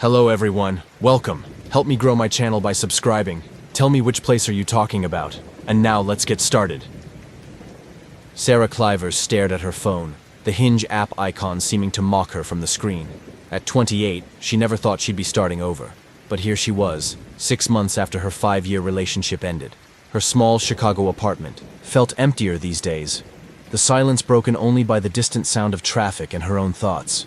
Hello everyone, welcome. Help me grow my channel by subscribing. Tell me which place are you talking about. And now let's get started. Sarah Clivers stared at her phone, the Hinge app icon seeming to mock her from the screen. At 28, she never thought she'd be starting over. But here she was, 6 months after her 5-year relationship ended. Her small Chicago apartment felt emptier these days, the silence broken only by the distant sound of traffic and her own thoughts.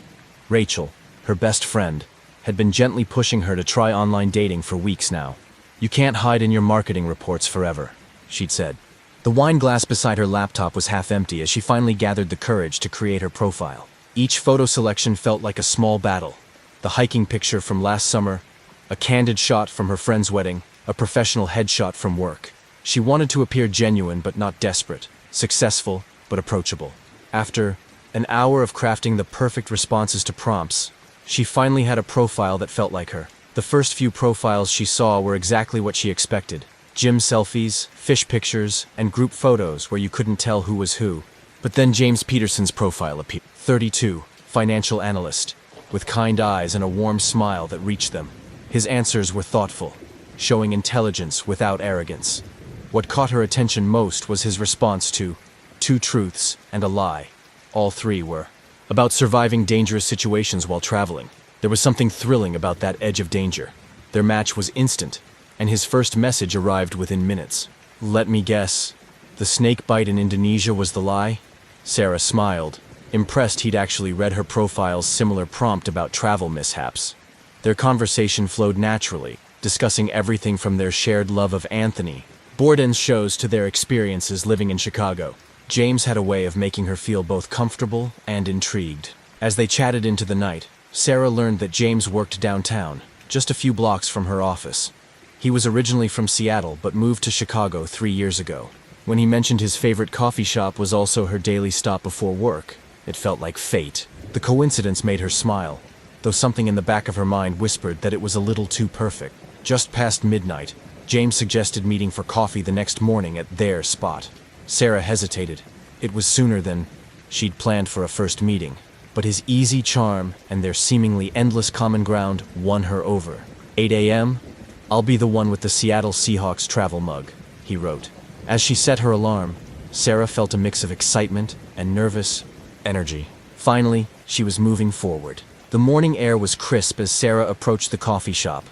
Rachel, her best friend, had been gently pushing her to try online dating for weeks now. "You can't hide in your marketing reports forever," she'd said. The wine glass beside her laptop was half empty as she finally gathered the courage to create her profile. Each photo selection felt like a small battle. The hiking picture from last summer, a candid shot from her friend's wedding, a professional headshot from work. She wanted to appear genuine but not desperate, successful but approachable. After an hour of crafting the perfect responses to prompts, she finally had a profile that felt like her. The first few profiles she saw were exactly what she expected. Gym selfies, fish pictures, and group photos where you couldn't tell who was who. But then James Peterson's profile appeared. 32, financial analyst, with kind eyes and a warm smile that reached them. His answers were thoughtful, showing intelligence without arrogance. What caught her attention most was his response to 2 truths and a lie. All 3 were about surviving dangerous situations while traveling. There was something thrilling about that edge of danger. Their match was instant, and his first message arrived within minutes. "Let me guess, the snake bite in Indonesia was the lie?" Sarah smiled, impressed he'd actually read her profile's similar prompt about travel mishaps. Their conversation flowed naturally, discussing everything from their shared love of Anthony Bourdain's shows to their experiences living in Chicago. James had a way of making her feel both comfortable and intrigued. As they chatted into the night, Sarah learned that James worked downtown, just a few blocks from her office. He was originally from Seattle but moved to Chicago 3 years ago. When he mentioned his favorite coffee shop was also her daily stop before work, it felt like fate. The coincidence made her smile, though something in the back of her mind whispered that it was a little too perfect. Just past midnight, James suggested meeting for coffee the next morning at their spot. Sarah hesitated. It was sooner than she'd planned for a first meeting, but his easy charm and their seemingly endless common ground won her over. 8 a.m., "I'll be the one with the Seattle Seahawks travel mug," he wrote. As she set her alarm, Sarah felt a mix of excitement and nervous energy. Finally, she was moving forward. The morning air was crisp as Sarah approached the coffee shop,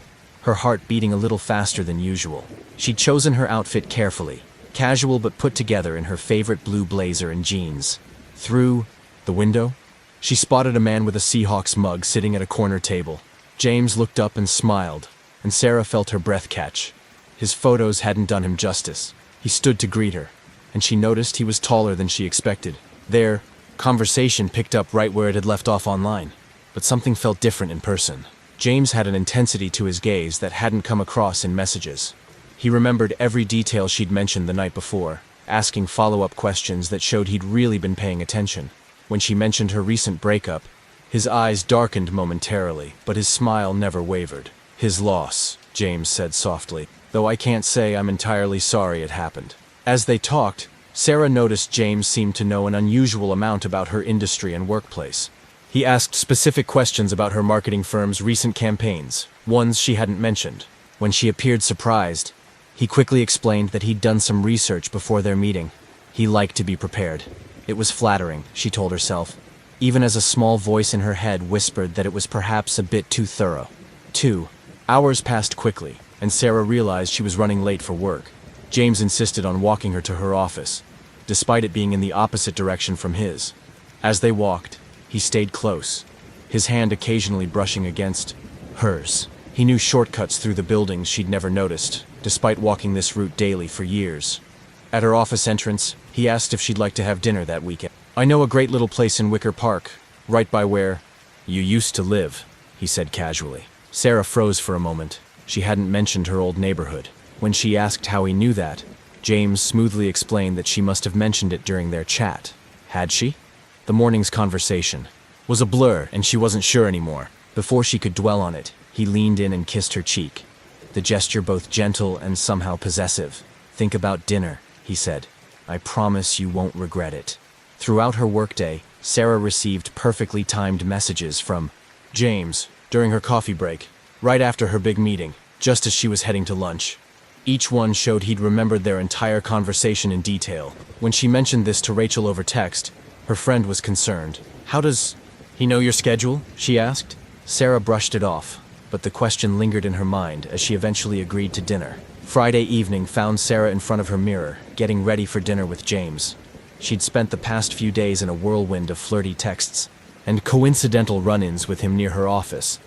her heart beating a little faster than usual. She'd chosen her outfit carefully, casual but put together in her favorite blue blazer and jeans. Through the window, she spotted a man with a Seahawks mug sitting at a corner table. James looked up and smiled, and Sarah felt her breath catch. His photos hadn't done him justice. He stood to greet her, and she noticed he was taller than she expected. Their conversation picked up right where it had left off online, but something felt different in person. James had an intensity to his gaze that hadn't come across in messages. He remembered every detail she'd mentioned the night before, asking follow-up questions that showed he'd really been paying attention. When she mentioned her recent breakup, his eyes darkened momentarily, but his smile never wavered. "His loss," James said softly, "though I can't say I'm entirely sorry it happened." As they talked, Sarah noticed James seemed to know an unusual amount about her industry and workplace. He asked specific questions about her marketing firm's recent campaigns, ones she hadn't mentioned. When she appeared surprised, he quickly explained that he'd done some research before their meeting. He liked to be prepared. It was flattering, she told herself, even as a small voice in her head whispered that it was perhaps a bit too thorough. 2 hours passed quickly, and Sarah realized she was running late for work. James insisted on walking her to her office, despite it being in the opposite direction from his. As they walked, he stayed close, his hand occasionally brushing against hers. He knew shortcuts through the buildings she'd never noticed, despite walking this route daily for years. At her office entrance, he asked if she'd like to have dinner that weekend. "I know a great little place in Wicker Park, right by where you used to live," he said casually. Sarah froze for a moment. She hadn't mentioned her old neighborhood. When she asked how he knew that, James smoothly explained that she must have mentioned it during their chat. Had she? The morning's conversation was a blur, and she wasn't sure anymore. Before she could dwell on it, he leaned in and kissed her cheek, the gesture both gentle and somehow possessive. "Think about dinner," he said. "I promise you won't regret it." Throughout her workday, Sarah received perfectly timed messages from James, during her coffee break, right after her big meeting, just as she was heading to lunch. Each one showed he'd remembered their entire conversation in detail. When she mentioned this to Rachel over text, her friend was concerned. "How does he know your schedule?" she asked. Sarah brushed it off, but the question lingered in her mind as she eventually agreed to dinner. Friday evening found Sarah in front of her mirror, getting ready for dinner with James. She'd spent the past few days in a whirlwind of flirty texts and coincidental run-ins with him near her office.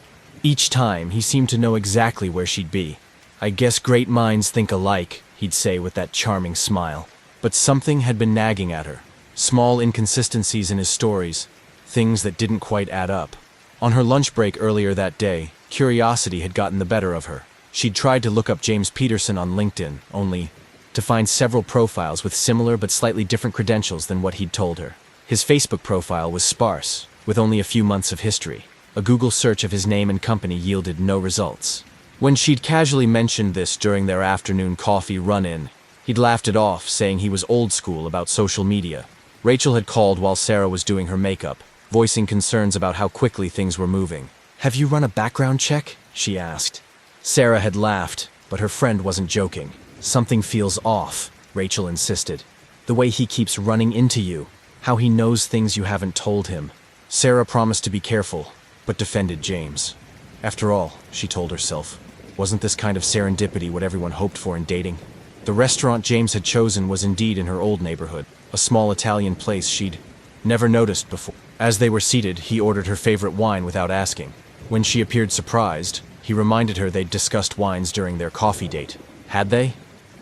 Each time, he seemed to know exactly where she'd be. "I guess great minds think alike," he'd say with that charming smile. But something had been nagging at her. Small inconsistencies in his stories, things that didn't quite add up. On her lunch break earlier that day, curiosity had gotten the better of her. She'd tried to look up James Peterson on LinkedIn, only to find several profiles with similar but slightly different credentials than what he'd told her. His Facebook profile was sparse, with only a few months of history. A Google search of his name and company yielded no results. When she'd casually mentioned this during their afternoon coffee run-in, he'd laughed it off, saying he was old school about social media. Rachel had called while Sarah was doing her makeup, voicing concerns about how quickly things were moving. "Have you run a background check?" she asked. Sarah had laughed, but her friend wasn't joking. "Something feels off," Rachel insisted. "The way he keeps running into you, how he knows things you haven't told him." Sarah promised to be careful, but defended James. After all, she told herself, wasn't this kind of serendipity what everyone hoped for in dating? The restaurant James had chosen was indeed in her old neighborhood, a small Italian place she'd never noticed before. As they were seated, he ordered her favorite wine without asking. When she appeared surprised, he reminded her they'd discussed wines during their coffee date. Had they?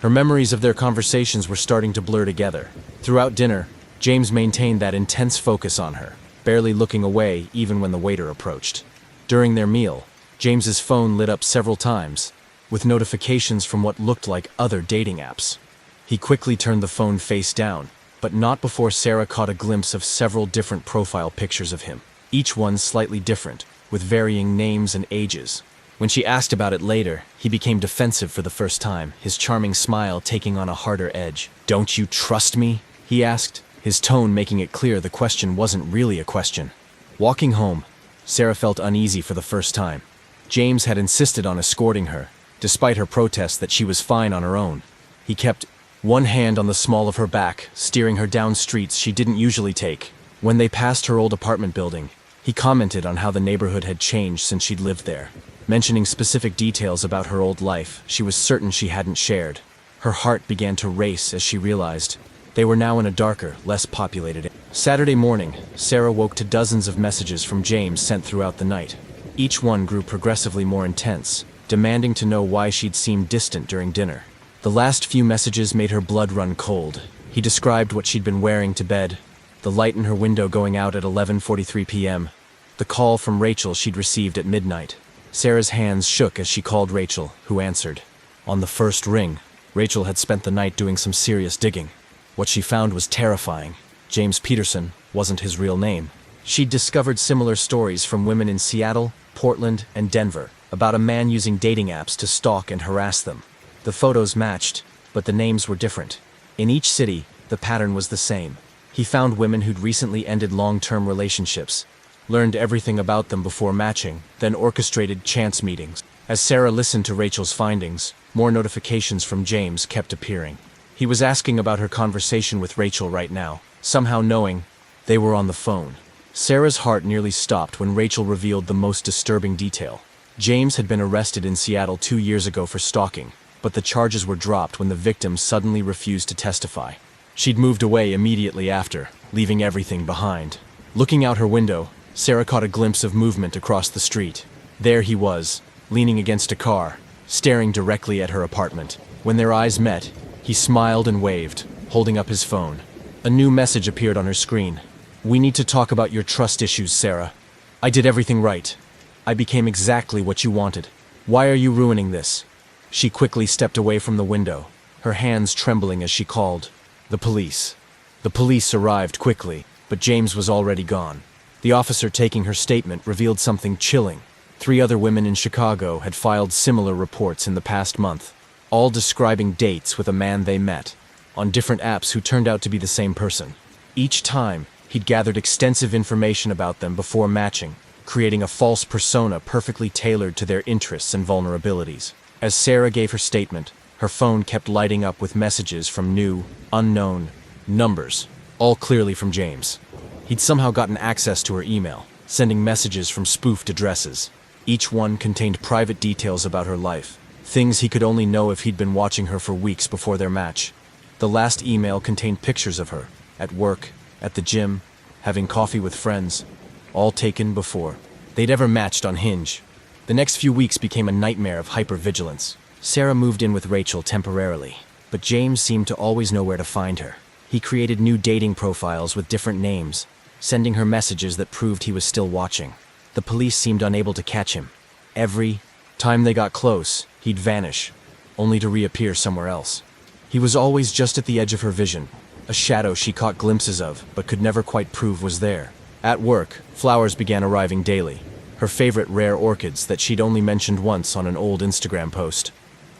Her memories of their conversations were starting to blur together. Throughout dinner, James maintained that intense focus on her, barely looking away even when the waiter approached. During their meal, James's phone lit up several times, with notifications from what looked like other dating apps. He quickly turned the phone face down, but not before Sarah caught a glimpse of several different profile pictures of him, each one slightly different, with varying names and ages. When she asked about it later, he became defensive for the first time, his charming smile taking on a harder edge. "Don't you trust me?" he asked, his tone making it clear the question wasn't really a question. Walking home, Sarah felt uneasy for the first time. James had insisted on escorting her, despite her protests that she was fine on her own. He kept one hand on the small of her back, steering her down streets she didn't usually take. When they passed her old apartment building, he commented on how the neighborhood had changed since she'd lived there, mentioning specific details about her old life she was certain she hadn't shared. Her heart began to race as she realized they were now in a darker, less populated area. Saturday morning, Sarah woke to dozens of messages from James sent throughout the night. Each one grew progressively more intense, demanding to know why she'd seemed distant during dinner. The last few messages made her blood run cold. He described what she'd been wearing to bed, the light in her window going out at 11:43 p.m., the call from Rachel she'd received at midnight. Sarah's hands shook as she called Rachel, who answered. On the first ring, Rachel had spent the night doing some serious digging. What she found was terrifying. James Peterson wasn't his real name. She'd discovered similar stories from women in Seattle, Portland, and Denver about a man using dating apps to stalk and harass them. The photos matched, but the names were different. In each city, the pattern was the same. He found women who'd recently ended long-term relationships, learned everything about them before matching, then orchestrated chance meetings. As Sarah listened to Rachel's findings, more notifications from James kept appearing. He was asking about her conversation with Rachel right now, somehow knowing they were on the phone. Sarah's heart nearly stopped when Rachel revealed the most disturbing detail. James had been arrested in Seattle 2 years ago for stalking, but the charges were dropped when the victim suddenly refused to testify. She'd moved away immediately after, leaving everything behind. Looking out her window, Sarah caught a glimpse of movement across the street. There he was, leaning against a car, staring directly at her apartment. When their eyes met, he smiled and waved, holding up his phone. A new message appeared on her screen. "We need to talk about your trust issues, Sarah. I did everything right. I became exactly what you wanted. Why are you ruining this?" She quickly stepped away from the window, her hands trembling as she called. The police. The police arrived quickly, but James was already gone. The officer taking her statement revealed something chilling. 3 other women in Chicago had filed similar reports in the past month, all describing dates with a man they met on different apps who turned out to be the same person. Each time, he'd gathered extensive information about them before matching, creating a false persona perfectly tailored to their interests and vulnerabilities. As Sarah gave her statement, her phone kept lighting up with messages from new, unknown numbers, all clearly from James. He'd somehow gotten access to her email, sending messages from spoofed addresses. Each one contained private details about her life, things he could only know if he'd been watching her for weeks before their match. The last email contained pictures of her, at work, at the gym, having coffee with friends, all taken before they'd ever matched on Hinge. The next few weeks became a nightmare of hypervigilance. Sarah moved in with Rachel temporarily, but James seemed to always know where to find her. He created new dating profiles with different names, sending her messages that proved he was still watching. The police seemed unable to catch him. Every time they got close, he'd vanish, only to reappear somewhere else. He was always just at the edge of her vision, a shadow she caught glimpses of but could never quite prove was there. At work, flowers began arriving daily, her favorite rare orchids that she'd only mentioned once on an old Instagram post.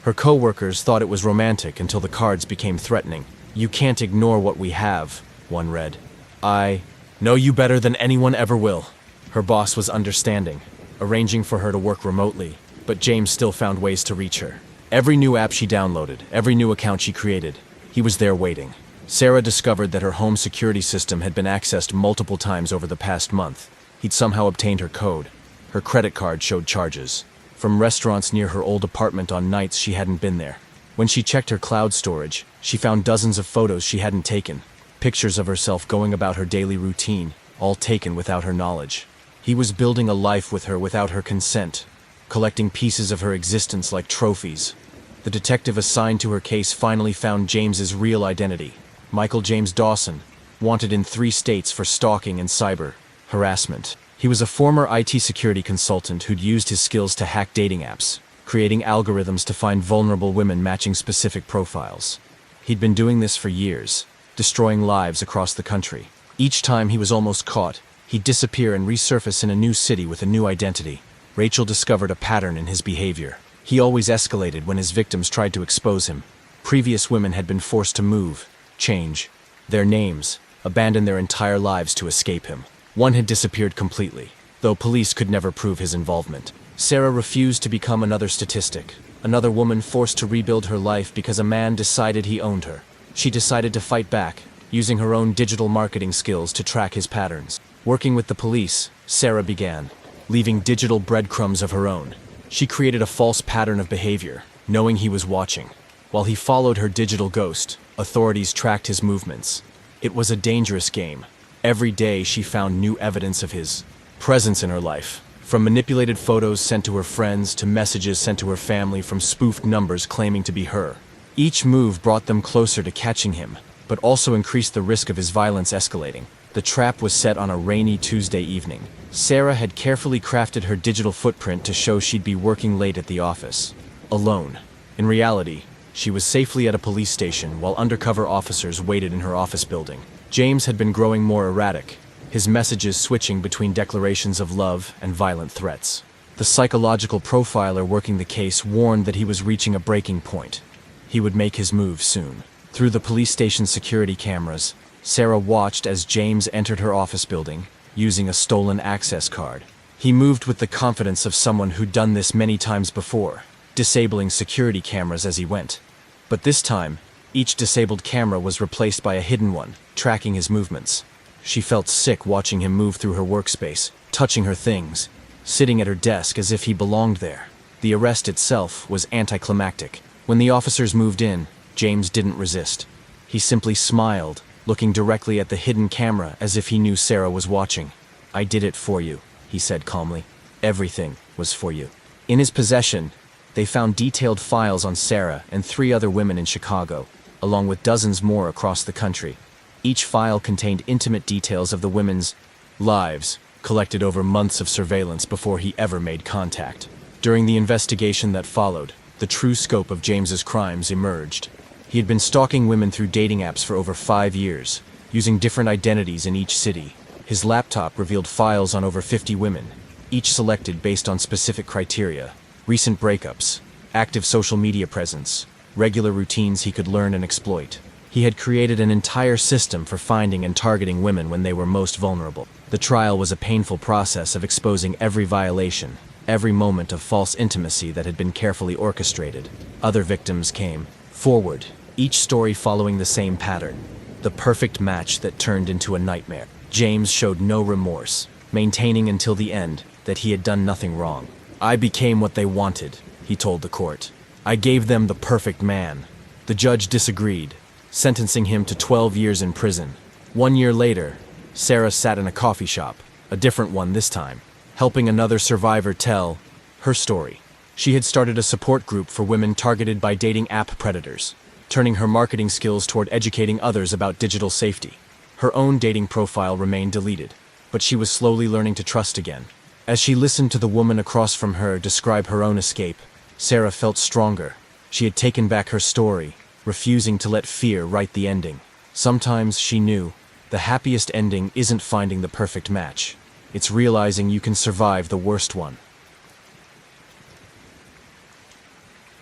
Her co-workers thought it was romantic until the cards became threatening. "You can't ignore what we have," one read. "I know you better than anyone ever will." Her boss was understanding, arranging for her to work remotely, but James still found ways to reach her. Every new app she downloaded, every new account she created, he was there waiting. Sarah discovered that her home security system had been accessed multiple times over the past month. He'd somehow obtained her code. Her credit card showed charges from restaurants near her old apartment on nights she hadn't been there. When she checked her cloud storage, she found dozens of photos she hadn't taken, pictures of herself going about her daily routine, all taken without her knowledge. He was building a life with her without her consent, collecting pieces of her existence like trophies. The detective assigned to her case finally found James's real identity: Michael James Dawson, wanted in 3 states for stalking and cyber harassment. He was a former IT security consultant who'd used his skills to hack dating apps, creating algorithms to find vulnerable women matching specific profiles. He'd been doing this for years, destroying lives across the country. Each time he was almost caught, he'd disappear and resurface in a new city with a new identity. Rachel discovered a pattern in his behavior. He always escalated when his victims tried to expose him. Previous women had been forced to move, change their names, abandon their entire lives to escape him. One had disappeared completely, though police could never prove his involvement. Sarah refused to become another statistic, another woman forced to rebuild her life because a man decided he owned her. She decided to fight back, using her own digital marketing skills to track his patterns. Working with the police, Sarah began, leaving digital breadcrumbs of her own. She created a false pattern of behavior, knowing he was watching. While he followed her digital ghost, authorities tracked his movements. It was a dangerous game. Every day she found new evidence of his presence in her life, from manipulated photos sent to her friends to messages sent to her family from spoofed numbers claiming to be her. Each move brought them closer to catching him, but also increased the risk of his violence escalating. The trap was set on a rainy Tuesday evening. Sarah had carefully crafted her digital footprint to show she'd be working late at the office, alone. In reality, she was safely at a police station while undercover officers waited in her office building. James had been growing more erratic, his messages switching between declarations of love and violent threats. The psychological profiler working the case warned that he was reaching a breaking point. He would make his move soon. Through the police station security cameras, Sarah watched as James entered her office building, using a stolen access card. He moved with the confidence of someone who'd done this many times before, disabling security cameras as he went. But this time, each disabled camera was replaced by a hidden one, tracking his movements. She felt sick watching him move through her workspace, touching her things, sitting at her desk as if he belonged there. The arrest itself was anticlimactic. When the officers moved in, James didn't resist. He simply smiled, looking directly at the hidden camera as if he knew Sarah was watching. "I did it for you," he said calmly. "Everything was for you." In his possession, they found detailed files on Sarah and 3 other women in Chicago, along with dozens more across the country. Each file contained intimate details of the women's lives, collected over months of surveillance before he ever made contact. During the investigation that followed, the true scope of James's crimes emerged. He had been stalking women through dating apps for over 5 years, using different identities in each city. His laptop revealed files on over 50 women, each selected based on specific criteria: recent breakups, active social media presence, regular routines he could learn and exploit. He had created an entire system for finding and targeting women when they were most vulnerable. The trial was a painful process of exposing every violation, every moment of false intimacy that had been carefully orchestrated. Other victims came forward, each story following the same pattern. The perfect match that turned into a nightmare. James showed no remorse, maintaining until the end that he had done nothing wrong. "I became what they wanted," he told the court. "I gave them the perfect man." The judge disagreed, sentencing him to 12 years in prison. 1 year later, Sarah sat in a coffee shop, a different one this time, helping another survivor tell her story. She had started a support group for women targeted by dating app predators, turning her marketing skills toward educating others about digital safety. Her own dating profile remained deleted, but she was slowly learning to trust again. As she listened to the woman across from her describe her own escape, Sarah felt stronger. She had taken back her story, refusing to let fear write the ending. Sometimes, she knew, the happiest ending isn't finding the perfect match. It's realizing you can survive the worst one.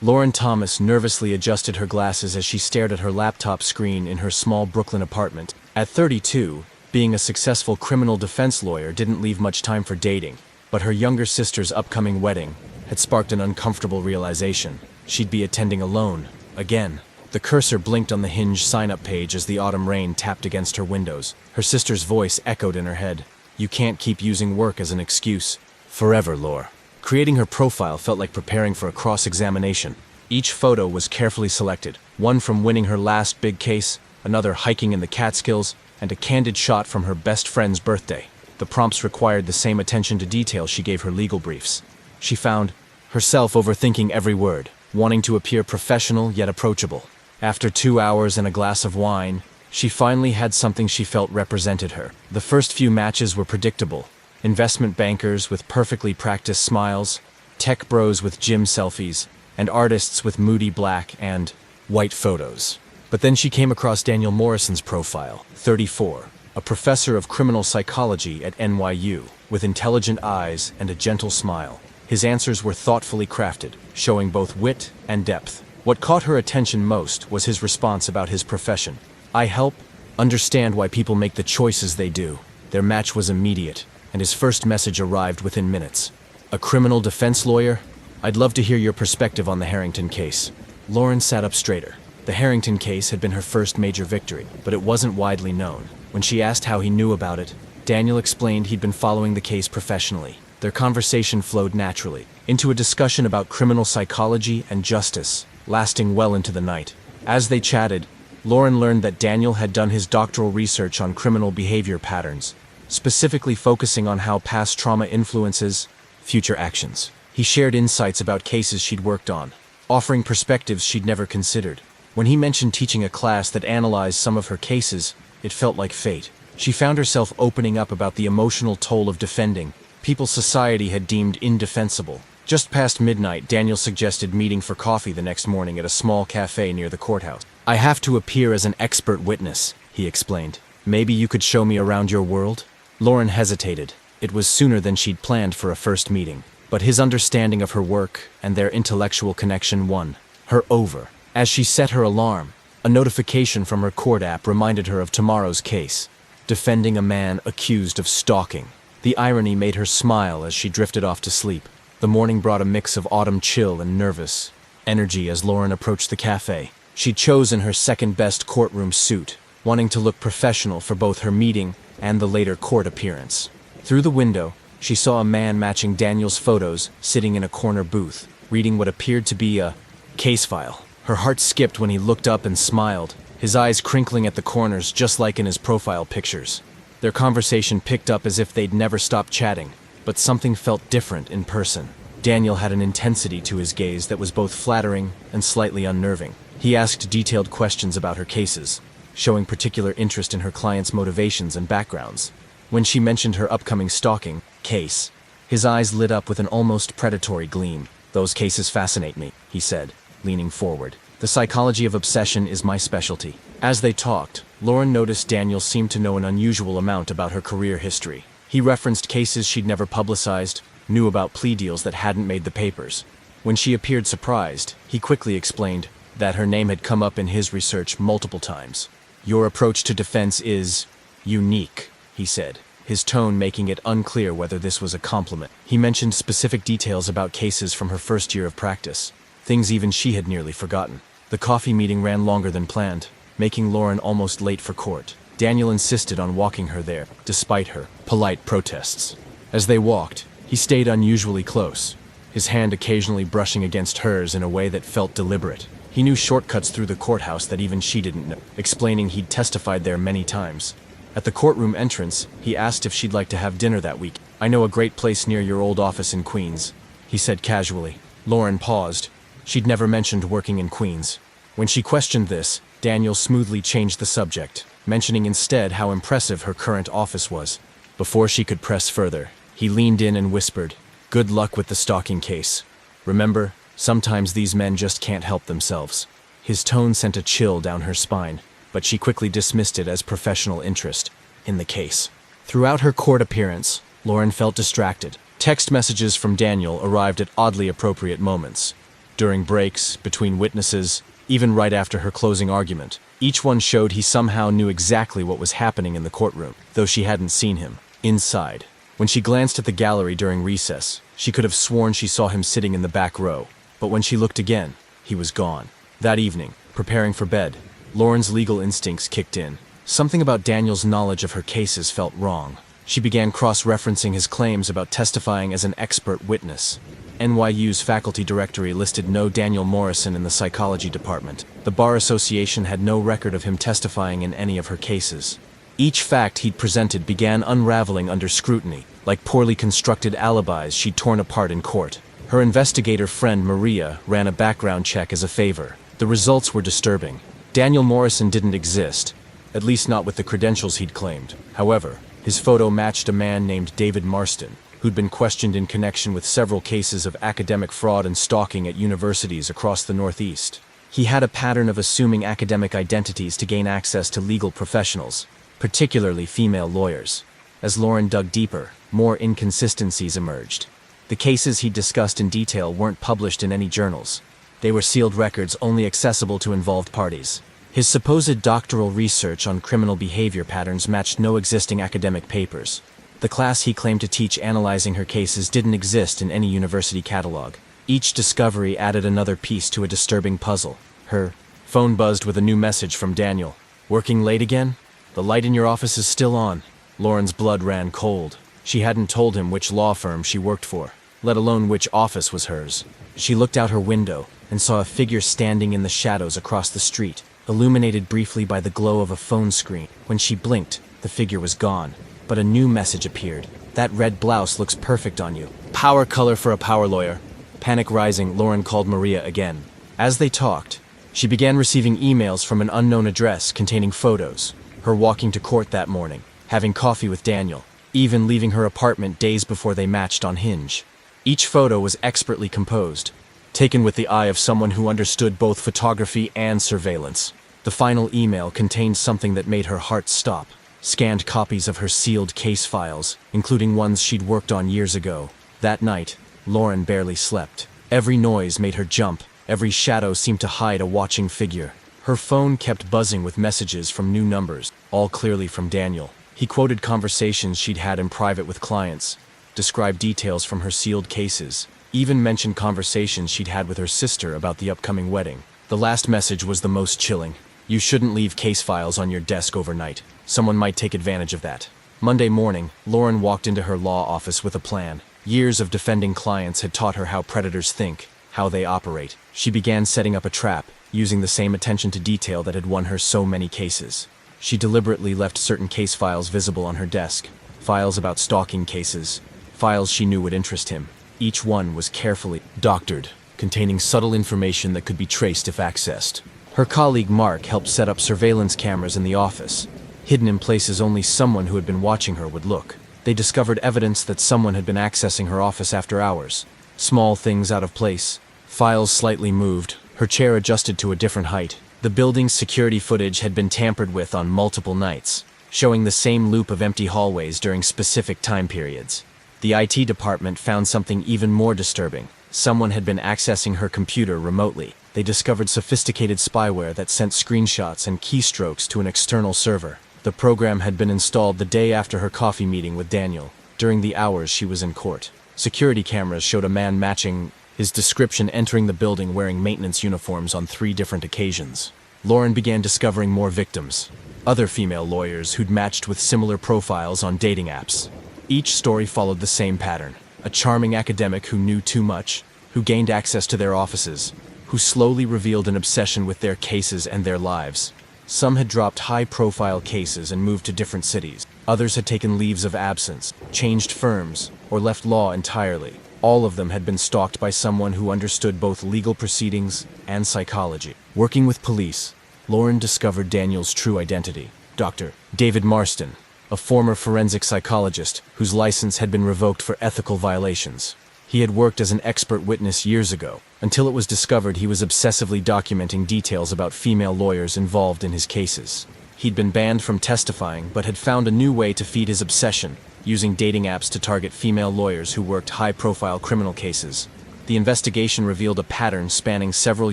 Lauren Thomas nervously adjusted her glasses as she stared at her laptop screen in her small Brooklyn apartment. At 32, being a successful criminal defense lawyer didn't leave much time for dating, but her younger sister's upcoming wedding had sparked an uncomfortable realization. She'd be attending alone, again. The cursor blinked on the Hinge sign-up page as the autumn rain tapped against her windows. Her sister's voice echoed in her head. "You can't keep using work as an excuse. Forever, Laura." Creating her profile felt like preparing for a cross-examination. Each photo was carefully selected, one from winning her last big case, another hiking in the Catskills, and a candid shot from her best friend's birthday. The prompts required the same attention to detail she gave her legal briefs. She found herself overthinking every word, wanting to appear professional yet approachable. After 2 hours and a glass of wine, she finally had something she felt represented her. The first few matches were predictable. Investment bankers with perfectly practiced smiles, tech bros with gym selfies, and artists with moody black and white photos. But then she came across Daniel Morrison's profile, 34, a professor of criminal psychology at NYU, with intelligent eyes and a gentle smile. His answers were thoughtfully crafted, showing both wit and depth. What caught her attention most was his response about his profession. "I help understand why people make the choices they do." Their match was immediate, and his first message arrived within minutes. "A criminal defense lawyer? I'd love to hear your perspective on the Harrington case." Lauren sat up straighter. The Harrington case had been her first major victory, but it wasn't widely known. When she asked how he knew about it, Daniel explained he'd been following the case professionally. Their conversation flowed naturally into a discussion about criminal psychology and justice, lasting well into the night. As they chatted, Lauren learned that Daniel had done his doctoral research on criminal behavior patterns, specifically focusing on how past trauma influences future actions. He shared insights about cases she'd worked on, offering perspectives she'd never considered. When he mentioned teaching a class that analyzed some of her cases, it felt like fate. She found herself opening up about the emotional toll of defending people society had deemed indefensible. Just past midnight, Daniel suggested meeting for coffee the next morning at a small cafe near the courthouse. "I have to appear as an expert witness," he explained. "Maybe you could show me around your world?" Lauren hesitated. It was sooner than she'd planned for a first meeting, but his understanding of her work and their intellectual connection won her over. As she set her alarm, a notification from her court app reminded her of tomorrow's case, defending a man accused of stalking. The irony made her smile as she drifted off to sleep. The morning brought a mix of autumn chill and nervous energy as Lauren approached the cafe. She'd chosen her second-best courtroom suit, wanting to look professional for both her meeting and the later court appearance. Through the window, she saw a man matching Daniel's photos sitting in a corner booth, reading what appeared to be a case file. Her heart skipped when he looked up and smiled, his eyes crinkling at the corners just like in his profile pictures. Their conversation picked up as if they'd never stopped chatting, but something felt different in person. Daniel had an intensity to his gaze that was both flattering and slightly unnerving. He asked detailed questions about her cases, showing particular interest in her client's motivations and backgrounds. When she mentioned her upcoming stalking case, his eyes lit up with an almost predatory gleam. "Those cases fascinate me," he said, leaning forward. "The psychology of obsession is my specialty." As they talked, Lauren noticed Daniel seemed to know an unusual amount about her career history. He referenced cases she'd never publicized, knew about plea deals that hadn't made the papers. When she appeared surprised, he quickly explained, that her name had come up in his research multiple times. "Your approach to defense is unique," he said, his tone making it unclear whether this was a compliment. He mentioned specific details about cases from her first year of practice, things even she had nearly forgotten. The coffee meeting ran longer than planned, making Lauren almost late for court. Daniel insisted on walking her there, despite her polite protests. As they walked, he stayed unusually close, his hand occasionally brushing against hers in a way that felt deliberate. He knew shortcuts through the courthouse that even she didn't know, explaining he'd testified there many times. At the courtroom entrance, he asked if she'd like to have dinner that week. "I know a great place near your old office in Queens," he said casually. Lauren paused. She'd never mentioned working in Queens. When she questioned this, Daniel smoothly changed the subject, mentioning instead how impressive her current office was. Before she could press further, he leaned in and whispered, "Good luck with the stalking case. Remember, sometimes these men just can't help themselves." His tone sent a chill down her spine, but she quickly dismissed it as professional interest in the case. Throughout her court appearance, Lauren felt distracted. Text messages from Daniel arrived at oddly appropriate moments. During breaks, between witnesses, even right after her closing argument, each one showed he somehow knew exactly what was happening in the courtroom, though she hadn't seen him. Inside, when she glanced at the gallery during recess, she could have sworn she saw him sitting in the back row, but when she looked again, he was gone. That evening, preparing for bed, Lauren's legal instincts kicked in. Something about Daniel's knowledge of her cases felt wrong. She began cross-referencing his claims about testifying as an expert witness. NYU's faculty directory listed no Daniel Morrison in the psychology department. The Bar Association had no record of him testifying in any of her cases. Each fact he'd presented began unraveling under scrutiny, like poorly constructed alibis she'd torn apart in court. Her investigator friend Maria ran a background check as a favor. The results were disturbing. Daniel Morrison didn't exist, at least not with the credentials he'd claimed. However, his photo matched a man named David Marston, who'd been questioned in connection with several cases of academic fraud and stalking at universities across the Northeast. He had a pattern of assuming academic identities to gain access to legal professionals, particularly female lawyers. As Lauren dug deeper, more inconsistencies emerged. The cases he discussed in detail weren't published in any journals. They were sealed records only accessible to involved parties. His supposed doctoral research on criminal behavior patterns matched no existing academic papers. The class he claimed to teach analyzing her cases didn't exist in any university catalog. Each discovery added another piece to a disturbing puzzle. Her phone buzzed with a new message from Daniel. "Working late again? The light in your office is still on." Lauren's blood ran cold. She hadn't told him which law firm she worked for, let alone which office was hers. She looked out her window and saw a figure standing in the shadows across the street, illuminated briefly by the glow of a phone screen. When she blinked, the figure was gone. But a new message appeared. "That red blouse looks perfect on you. Power color for a power lawyer." Panic rising, Lauren called Maria again. As they talked, she began receiving emails from an unknown address containing photos. Her walking to court that morning, having coffee with Daniel, even leaving her apartment days before they matched on Hinge. Each photo was expertly composed, taken with the eye of someone who understood both photography and surveillance. The final email contained something that made her heart stop. Scanned copies of her sealed case files, including ones she'd worked on years ago. That night, Lauren barely slept. Every noise made her jump. Every shadow seemed to hide a watching figure. Her phone kept buzzing with messages from new numbers, all clearly from Daniel. He quoted conversations she'd had in private with clients, described details from her sealed cases, even mentioned conversations she'd had with her sister about the upcoming wedding. The last message was the most chilling. "You shouldn't leave case files on your desk overnight. Someone might take advantage of that." Monday morning, Lauren walked into her law office with a plan. Years of defending clients had taught her how predators think, how they operate. She began setting up a trap, using the same attention to detail that had won her so many cases. She deliberately left certain case files visible on her desk, files about stalking cases, files she knew would interest him. Each one was carefully doctored, containing subtle information that could be traced if accessed. Her colleague Mark helped set up surveillance cameras in the office, hidden in places only someone who had been watching her would look. They discovered evidence that someone had been accessing her office after hours. Small things out of place, files slightly moved, her chair adjusted to a different height. The building's security footage had been tampered with on multiple nights, showing the same loop of empty hallways during specific time periods. The IT department found something even more disturbing. Someone had been accessing her computer remotely. they discovered sophisticated spyware that sent screenshots and keystrokes to an external server. The program had been installed the day after her coffee meeting with Daniel, during the hours she was in court. Security cameras showed a man matching his description entering the building wearing maintenance uniforms on 3 different occasions. Lauren began discovering more victims, other female lawyers who'd matched with similar profiles on dating apps. Each story followed the same pattern: a charming academic who knew too much, who gained access to their offices, who slowly revealed an obsession with their cases and their lives. Some had dropped high-profile cases and moved to different cities. Others had taken leaves of absence, changed firms, or left law entirely. All of them had been stalked by someone who understood both legal proceedings and psychology. Working with police, Lauren discovered Daniel's true identity: Dr. David Marston, a former forensic psychologist whose license had been revoked for ethical violations. He had worked as an expert witness years ago, until it was discovered he was obsessively documenting details about female lawyers involved in his cases. He'd been banned from testifying, but had found a new way to feed his obsession, using dating apps to target female lawyers who worked high-profile criminal cases. The investigation revealed a pattern spanning several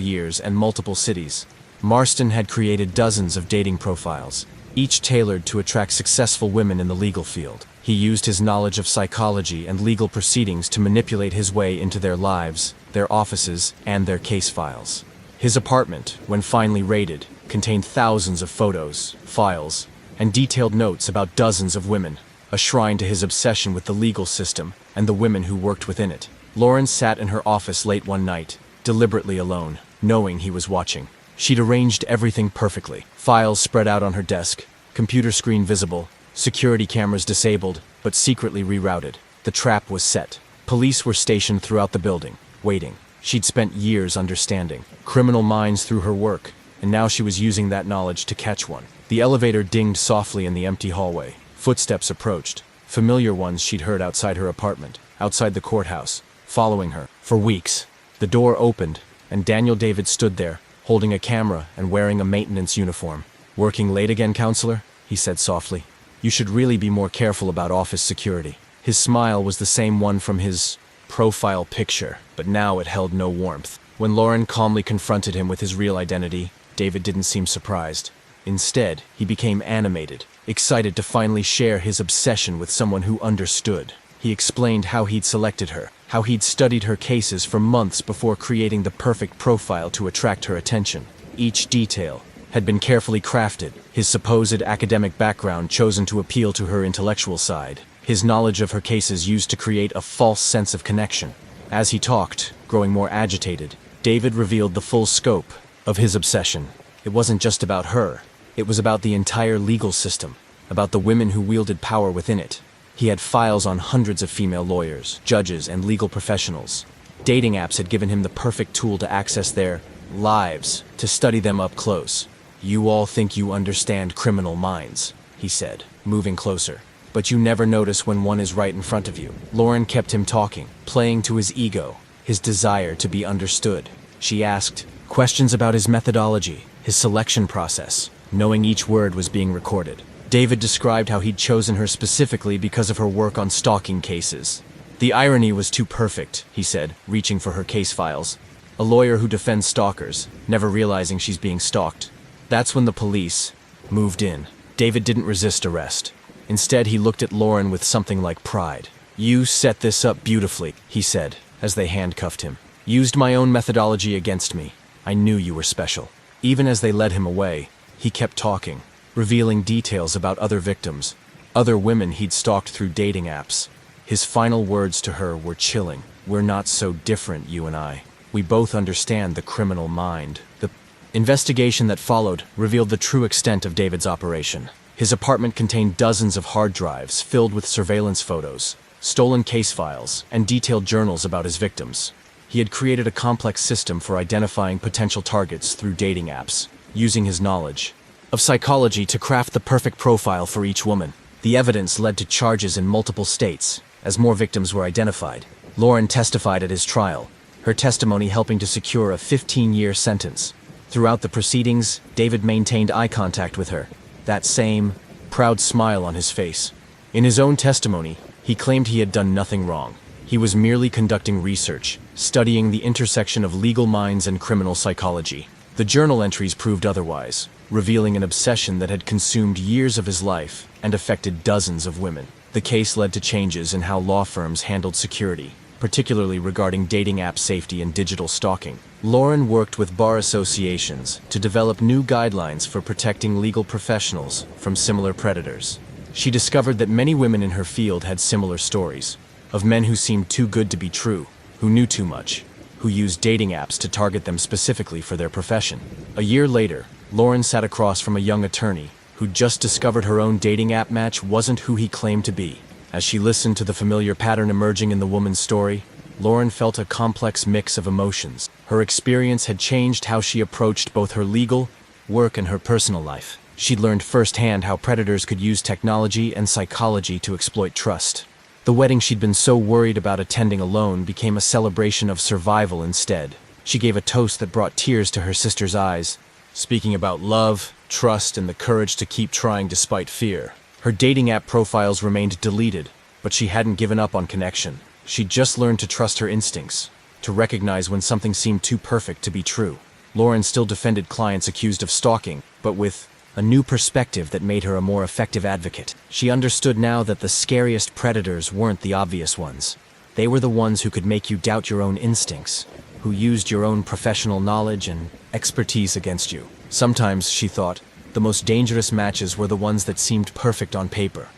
years and multiple cities. Marston had created dozens of dating profiles, each tailored to attract successful women in the legal field. He used his knowledge of psychology and legal proceedings to manipulate his way into their lives, their offices, and their case files. His apartment, when finally raided, contained thousands of photos, files, and detailed notes about dozens of women, a shrine to his obsession with the legal system and the women who worked within it. Lauren sat in her office late one night, deliberately alone, knowing he was watching. She'd arranged everything perfectly: files spread out on her desk, computer screen visible, security cameras disabled, but secretly rerouted. The trap was set. Police were stationed throughout the building, waiting. She'd spent years understanding criminal minds through her work, and now she was using that knowledge to catch one. The elevator dinged softly in the empty hallway. Footsteps approached, familiar ones she'd heard outside her apartment, outside the courthouse, following her. For weeks. The door opened, and Daniel David stood there, holding a camera and wearing a maintenance uniform. "Working late again, counselor?" he said softly. "You should really be more careful about office security." His smile was the same one from his profile picture, but now it held no warmth. When Lauren calmly confronted him with his real identity, David didn't seem surprised. Instead, he became animated, excited to finally share his obsession with someone who understood. He explained how he'd selected her, how he'd studied her cases for months before creating the perfect profile to attract her attention. Each detail had been carefully crafted, his supposed academic background chosen to appeal to her intellectual side, his knowledge of her cases used to create a false sense of connection. As he talked, growing more agitated, David revealed the full scope of his obsession. It wasn't just about her. It was about the entire legal system, about the women who wielded power within it. He had files on hundreds of female lawyers, judges, and legal professionals. Dating apps had given him the perfect tool to access their lives, to study them up close. "You all think you understand criminal minds," he said, moving closer. "But you never notice when one is right in front of you." Lauren kept him talking, playing to his ego, his desire to be understood. She asked questions about his methodology, his selection process, knowing each word was being recorded. David described how he'd chosen her specifically because of her work on stalking cases. "The irony was too perfect," he said, reaching for her case files. "A lawyer who defends stalkers, never realizing she's being stalked." That's when the police moved in. David didn't resist arrest. Instead, he looked at Lauren with something like pride. "You set this up beautifully," he said, as they handcuffed him. "Used my own methodology against me. I knew you were special." Even as they led him away, he kept talking, revealing details about other victims, other women he'd stalked through dating apps. His final words to her were chilling. "We're not so different, you and I. We both understand the criminal mind." The investigation that followed revealed the true extent of David's operation. His apartment contained dozens of hard drives filled with surveillance photos, stolen case files, and detailed journals about his victims. He had created a complex system for identifying potential targets through dating apps, using his knowledge of psychology to craft the perfect profile for each woman. The evidence led to charges in multiple states, as more victims were identified. Lauren testified at his trial, her testimony helping to secure a 15-year sentence. Throughout the proceedings, David maintained eye contact with her, that same proud smile on his face. In his own testimony, he claimed he had done nothing wrong. He was merely conducting research, studying the intersection of legal minds and criminal psychology. The journal entries proved otherwise, revealing an obsession that had consumed years of his life and affected dozens of women. The case led to changes in how law firms handled security, particularly regarding dating app safety and digital stalking. Lauren worked with bar associations to develop new guidelines for protecting legal professionals from similar predators. She discovered that many women in her field had similar stories, of men who seemed too good to be true, who knew too much, who used dating apps to target them specifically for their profession. A year later, Lauren sat across from a young attorney who just discovered her own dating app match wasn't who he claimed to be. As she listened to the familiar pattern emerging in the woman's story, Lauren felt a complex mix of emotions. Her experience had changed how she approached both her legal work and her personal life. She'd learned firsthand how predators could use technology and psychology to exploit trust. The wedding she'd been so worried about attending alone became a celebration of survival instead. She gave a toast that brought tears to her sister's eyes, speaking about love, trust, and the courage to keep trying despite fear. Her dating app profiles remained deleted, but she hadn't given up on connection. She'd just learned to trust her instincts, to recognize when something seemed too perfect to be true. Lauren still defended clients accused of stalking, but with a new perspective that made her a more effective advocate. She understood now that the scariest predators weren't the obvious ones. They were the ones who could make you doubt your own instincts, who used your own professional knowledge and expertise against you. Sometimes, she thought, the most dangerous matches were the ones that seemed perfect on paper.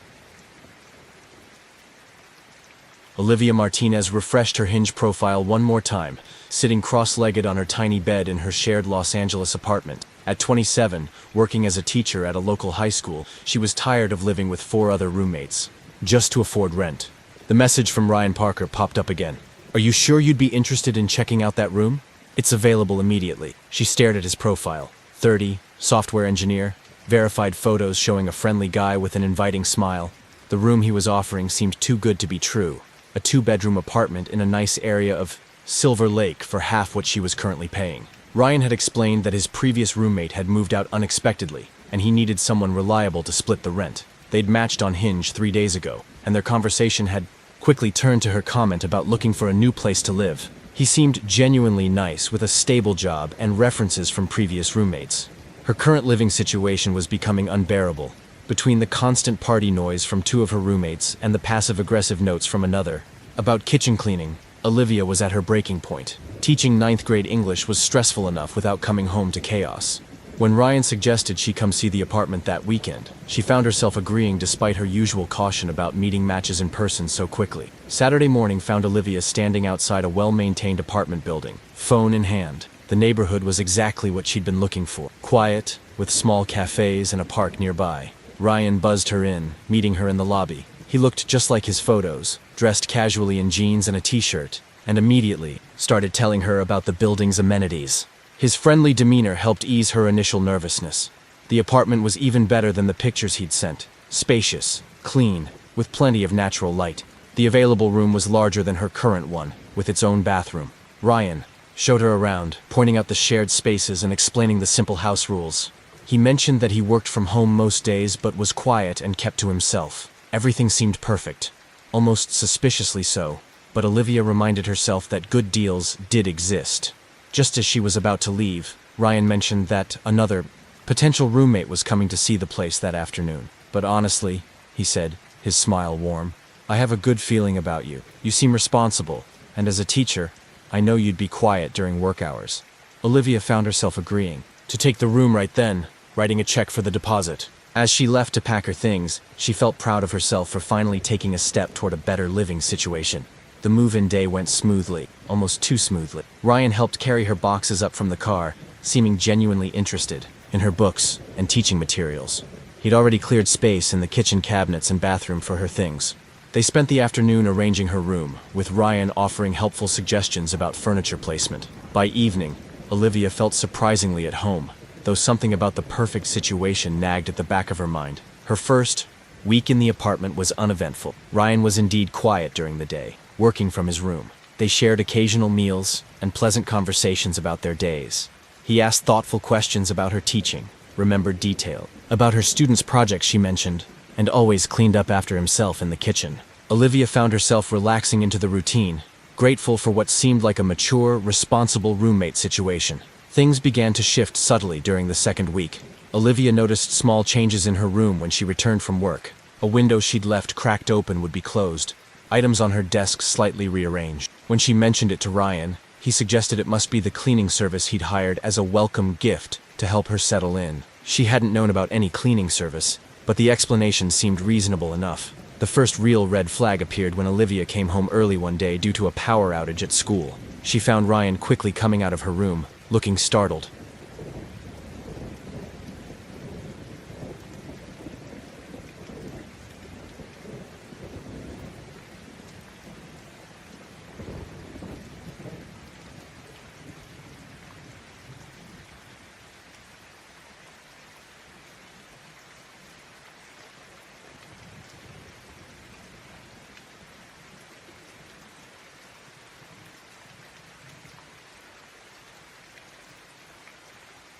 Olivia Martinez refreshed her Hinge profile one more time, sitting cross-legged on her tiny bed in her shared Los Angeles apartment. At 27, working as a teacher at a local high school, she was tired of living with 4 other roommates, just to afford rent. The message from Ryan Parker popped up again. "Are you sure you'd be interested in checking out that room? It's available immediately." She stared at his profile. 30, software engineer, verified photos showing a friendly guy with an inviting smile. The room he was offering seemed too good to be true. A 2-bedroom apartment in a nice area of Silver Lake for half what she was currently paying. Ryan had explained that his previous roommate had moved out unexpectedly, and he needed someone reliable to split the rent. They'd matched on Hinge 3 days ago, and their conversation had quickly turned to her comment about looking for a new place to live. He seemed genuinely nice, with a stable job and references from previous roommates. Her current living situation was becoming unbearable. Between the constant party noise from 2 of her roommates and the passive-aggressive notes from another about kitchen cleaning, Olivia was at her breaking point. Teaching 9th grade English was stressful enough without coming home to chaos. When Ryan suggested she come see the apartment that weekend, she found herself agreeing despite her usual caution about meeting matches in person so quickly. Saturday morning found Olivia standing outside a well-maintained apartment building, phone in hand. The neighborhood was exactly what she'd been looking for. Quiet, with small cafes and a park nearby. Ryan buzzed her in, meeting her in the lobby. He looked just like his photos, dressed casually in jeans and a t-shirt, and immediately started telling her about the building's amenities. His friendly demeanor helped ease her initial nervousness. The apartment was even better than the pictures he'd sent. Spacious, clean, with plenty of natural light. The available room was larger than her current one, with its own bathroom. Ryan showed her around, pointing out the shared spaces and explaining the simple house rules. He mentioned that he worked from home most days but was quiet and kept to himself. Everything seemed perfect, almost suspiciously so, but Olivia reminded herself that good deals did exist. Just as she was about to leave, Ryan mentioned that another potential roommate was coming to see the place that afternoon. "But honestly," he said, his smile warm, "I have a good feeling about you. You seem responsible, and as a teacher, I know you'd be quiet during work hours." Olivia found herself agreeing to take the room right then, writing a check for the deposit. As she left to pack her things, she felt proud of herself for finally taking a step toward a better living situation. The move-in day went smoothly, almost too smoothly. Ryan helped carry her boxes up from the car, seeming genuinely interested in her books and teaching materials. He'd already cleared space in the kitchen cabinets and bathroom for her things. They spent the afternoon arranging her room, with Ryan offering helpful suggestions about furniture placement. By evening, Olivia felt surprisingly at home, though something about the perfect situation nagged at the back of her mind. Her first week in the apartment was uneventful. Ryan was indeed quiet during the day, working from his room. They shared occasional meals and pleasant conversations about their days. He asked thoughtful questions about her teaching, remembered detail about her students' projects she mentioned, and always cleaned up after himself in the kitchen. Olivia found herself relaxing into the routine, grateful for what seemed like a mature, responsible roommate situation. Things began to shift subtly during the second week. Olivia noticed small changes in her room when she returned from work. A window she'd left cracked open would be closed, items on her desk slightly rearranged. When she mentioned it to Ryan, he suggested it must be the cleaning service he'd hired as a welcome gift to help her settle in. She hadn't known about any cleaning service, but the explanation seemed reasonable enough. The first real red flag appeared when Olivia came home early one day due to a power outage at school. She found Ryan quickly coming out of her room, looking startled.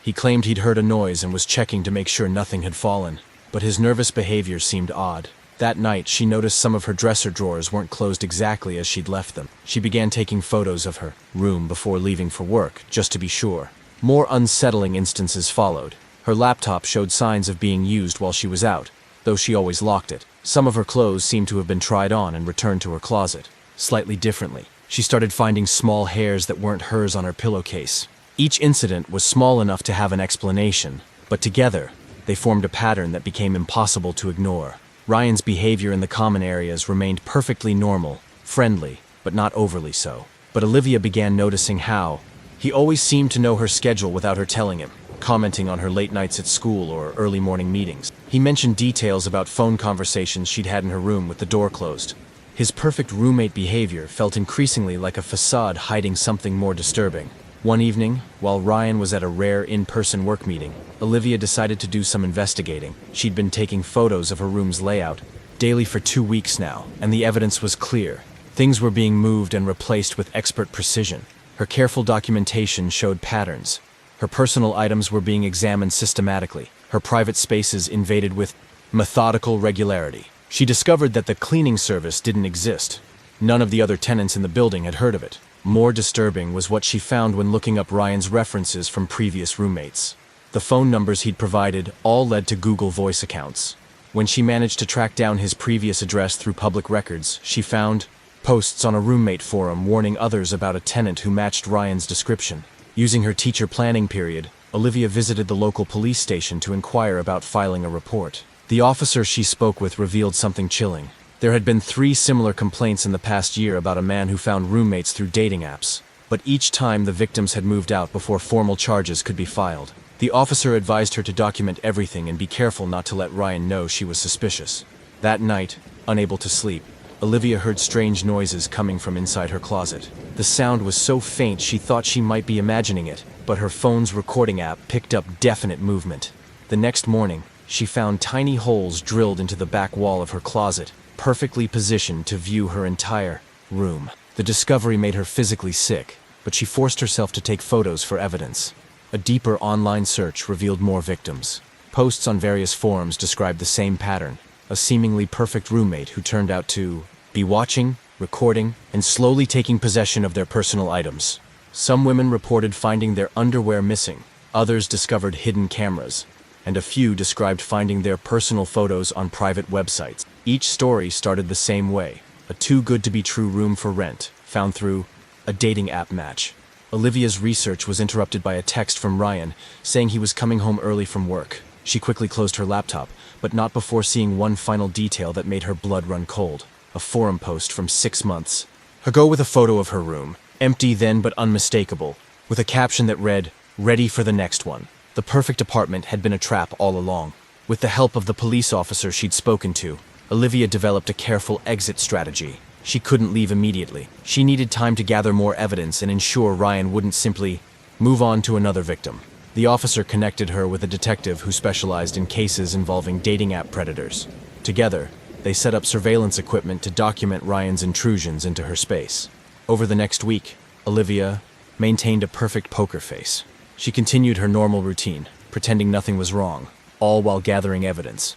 He claimed he'd heard a noise and was checking to make sure nothing had fallen, but his nervous behavior seemed odd. That night, she noticed some of her dresser drawers weren't closed exactly as she'd left them. She began taking photos of her room before leaving for work, just to be sure. More unsettling instances followed. Her laptop showed signs of being used while she was out, though she always locked it. Some of her clothes seemed to have been tried on and returned to her closet, slightly differently. She started finding small hairs that weren't hers on her pillowcase. Each incident was small enough to have an explanation, but together, they formed a pattern that became impossible to ignore. Ryan's behavior in the common areas remained perfectly normal, friendly, but not overly so. But Olivia began noticing how he always seemed to know her schedule without her telling him, commenting on her late nights at school or early morning meetings. He mentioned details about phone conversations she'd had in her room with the door closed. His perfect roommate behavior felt increasingly like a facade hiding something more disturbing. One evening, while Ryan was at a rare in-person work meeting, Olivia decided to do some investigating. She'd been taking photos of her room's layout daily for 2 weeks now, and the evidence was clear. Things were being moved and replaced with expert precision. Her careful documentation showed patterns. Her personal items were being examined systematically, her private spaces invaded with methodical regularity. She discovered that the cleaning service didn't exist. None of the other tenants in the building had heard of it. More disturbing was what she found when looking up Ryan's references from previous roommates. The phone numbers he'd provided all led to Google Voice accounts. When she managed to track down his previous address through public records, she found posts on a roommate forum warning others about a tenant who matched Ryan's description. Using her teacher planning period, Olivia visited the local police station to inquire about filing a report. The officer she spoke with revealed something chilling. There had been 3 similar complaints in the past year about a man who found roommates through dating apps, but each time the victims had moved out before formal charges could be filed. The officer advised her to document everything and be careful not to let Ryan know she was suspicious. That night, unable to sleep, Olivia heard strange noises coming from inside her closet. The sound was so faint she thought she might be imagining it, but her phone's recording app picked up definite movement. The next morning, she found tiny holes drilled into the back wall of her closet, perfectly positioned to view her entire room. The discovery made her physically sick, but she forced herself to take photos for evidence. A deeper online search revealed more victims. Posts on various forums described the same pattern, a seemingly perfect roommate who turned out to be watching, recording, and slowly taking possession of their personal items. Some women reported finding their underwear missing, others discovered hidden cameras, and a few described finding their personal photos on private websites. Each story started the same way, a too-good-to-be-true room for rent, found through a dating app match. Olivia's research was interrupted by a text from Ryan, saying he was coming home early from work. She quickly closed her laptop, but not before seeing one final detail that made her blood run cold. A forum post from 6 months ago with a photo of her room, empty then but unmistakable, with a caption that read, "Ready for the next one." The perfect apartment had been a trap all along. With the help of the police officer she'd spoken to, Olivia developed a careful exit strategy. She couldn't leave immediately. She needed time to gather more evidence and ensure Ryan wouldn't simply move on to another victim. The officer connected her with a detective who specialized in cases involving dating app predators. Together, they set up surveillance equipment to document Ryan's intrusions into her space. Over the next week, Olivia maintained a perfect poker face. She continued her normal routine, pretending nothing was wrong, all while gathering evidence.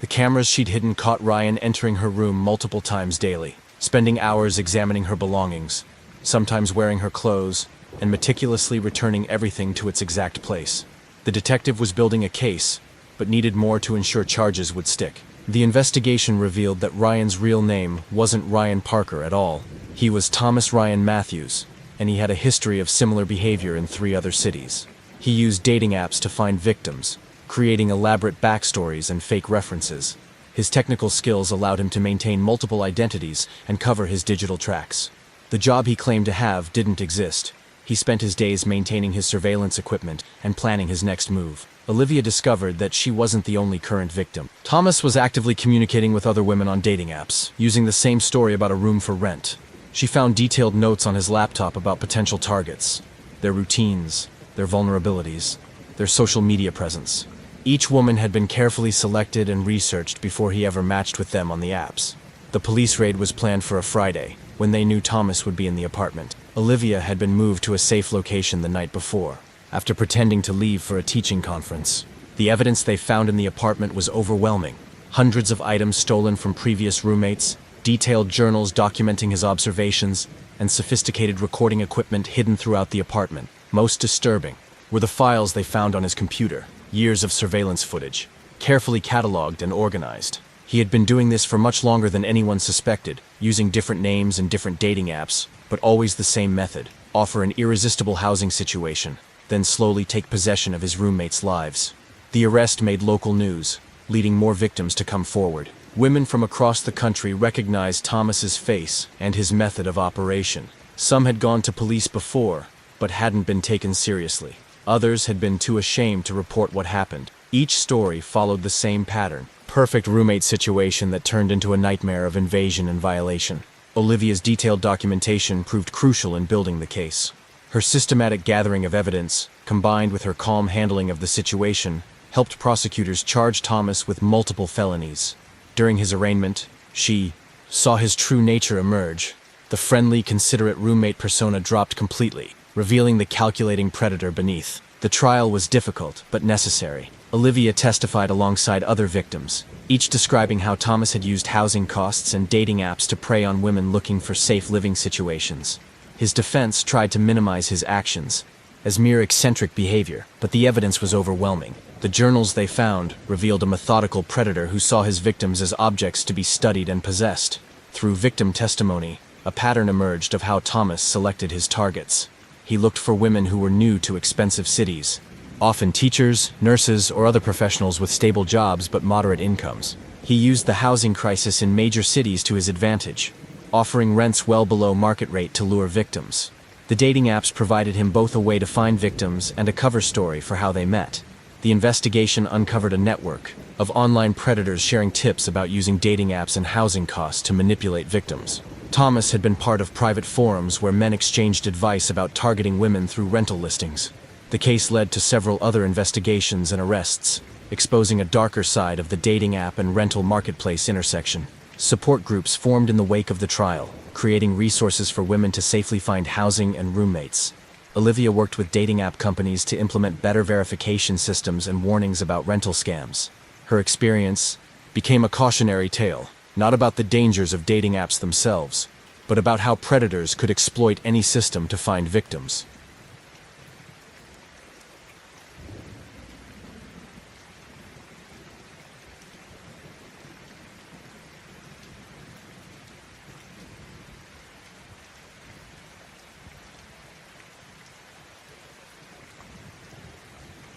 The cameras she'd hidden caught Ryan entering her room multiple times daily, spending hours examining her belongings, sometimes wearing her clothes, and meticulously returning everything to its exact place. The detective was building a case, but needed more to ensure charges would stick. The investigation revealed that Ryan's real name wasn't Ryan Parker at all. He was Thomas Ryan Matthews, and he had a history of similar behavior in 3 other cities. He used dating apps to find victims, creating elaborate backstories and fake references. His technical skills allowed him to maintain multiple identities and cover his digital tracks. The job he claimed to have didn't exist. He spent his days maintaining his surveillance equipment and planning his next move. Olivia discovered that she wasn't the only current victim. Thomas was actively communicating with other women on dating apps, using the same story about a room for rent. She found detailed notes on his laptop about potential targets, their routines, their vulnerabilities, their social media presence. Each woman had been carefully selected and researched before he ever matched with them on the apps. The police raid was planned for a Friday, when they knew Thomas would be in the apartment. Olivia had been moved to a safe location the night before, after pretending to leave for a teaching conference. The evidence they found in the apartment was overwhelming. Hundreds of items stolen from previous roommates, detailed journals documenting his observations, and sophisticated recording equipment hidden throughout the apartment. Most disturbing were the files they found on his computer, years of surveillance footage, carefully cataloged and organized. He had been doing this for much longer than anyone suspected, using different names and different dating apps, but always the same method: offer an irresistible housing situation, then slowly take possession of his roommates' lives. The arrest made local news, leading more victims to come forward. Women from across the country recognized Thomas's face and his method of operation. Some had gone to police before, but hadn't been taken seriously. Others had been too ashamed to report what happened. Each story followed the same pattern: perfect roommate situation that turned into a nightmare of invasion and violation. Olivia's detailed documentation proved crucial in building the case. Her systematic gathering of evidence, combined with her calm handling of the situation, helped prosecutors charge Thomas with multiple felonies. During his arraignment, she saw his true nature emerge. The friendly, considerate roommate persona dropped completely, revealing the calculating predator beneath. The trial was difficult, but necessary. Olivia testified alongside other victims, each describing how Thomas had used housing costs and dating apps to prey on women looking for safe living situations. His defense tried to minimize his actions as mere eccentric behavior, but the evidence was overwhelming. The journals they found revealed a methodical predator who saw his victims as objects to be studied and possessed. Through victim testimony, a pattern emerged of how Thomas selected his targets. He looked for women who were new to expensive cities, often teachers, nurses, or other professionals with stable jobs but moderate incomes. He used the housing crisis in major cities to his advantage, offering rents well below market rate to lure victims. The dating apps provided him both a way to find victims and a cover story for how they met. The investigation uncovered a network of online predators sharing tips about using dating apps and housing costs to manipulate victims. Thomas had been part of private forums where men exchanged advice about targeting women through rental listings. The case led to several other investigations and arrests, exposing a darker side of the dating app and rental marketplace intersection. Support groups formed in the wake of the trial, creating resources for women to safely find housing and roommates. Olivia worked with dating app companies to implement better verification systems and warnings about rental scams. Her experience became a cautionary tale, not about the dangers of dating apps themselves, but about how predators could exploit any system to find victims.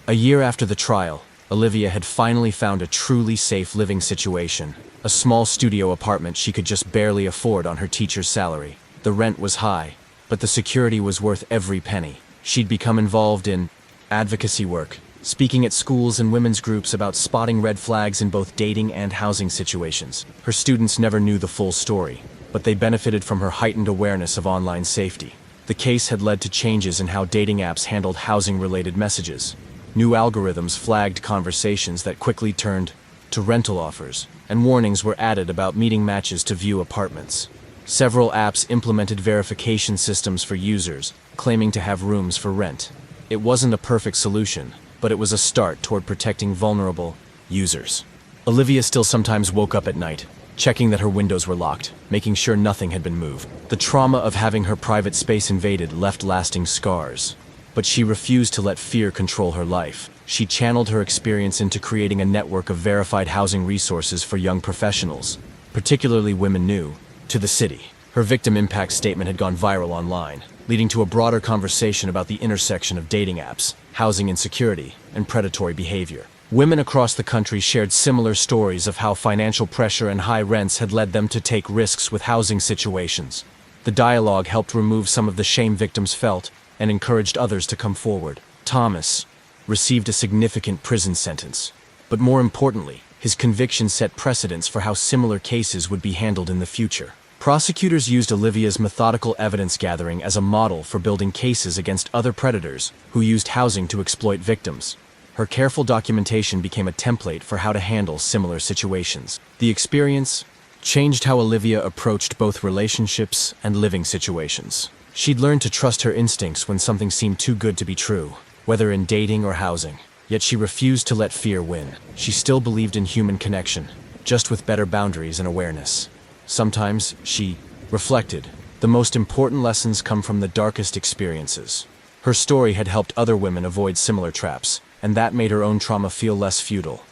A year after the trial, Olivia had finally found a truly safe living situation, a small studio apartment she could just barely afford on her teacher's salary. The rent was high, but the security was worth every penny. She'd become involved in advocacy work, speaking at schools and women's groups about spotting red flags in both dating and housing situations. Her students never knew the full story, but they benefited from her heightened awareness of online safety. The case had led to changes in how dating apps handled housing-related messages. New algorithms flagged conversations that quickly turned to rental offers, and warnings were added about meeting matches to view apartments. Several apps implemented verification systems for users, claiming to have rooms for rent. It wasn't a perfect solution, but it was a start toward protecting vulnerable users. Olivia still sometimes woke up at night, checking that her windows were locked, making sure nothing had been moved. The trauma of having her private space invaded left lasting scars. But she refused to let fear control her life. She channeled her experience into creating a network of verified housing resources for young professionals, particularly women new to the city. Her victim impact statement had gone viral online, leading to a broader conversation about the intersection of dating apps, housing insecurity, and predatory behavior. Women across the country shared similar stories of how financial pressure and high rents had led them to take risks with housing situations. The dialogue helped remove some of the shame victims felt and encouraged others to come forward. Thomas received a significant prison sentence, but more importantly, his conviction set precedents for how similar cases would be handled in the future. Prosecutors used Olivia's methodical evidence gathering as a model for building cases against other predators who used housing to exploit victims. Her careful documentation became a template for how to handle similar situations. The experience changed how Olivia approached both relationships and living situations. She'd learned to trust her instincts when something seemed too good to be true, whether in dating or housing. Yet she refused to let fear win. She still believed in human connection, just with better boundaries and awareness. Sometimes, she reflected, the most important lessons come from the darkest experiences. Her story had helped other women avoid similar traps, and that made her own trauma feel less futile.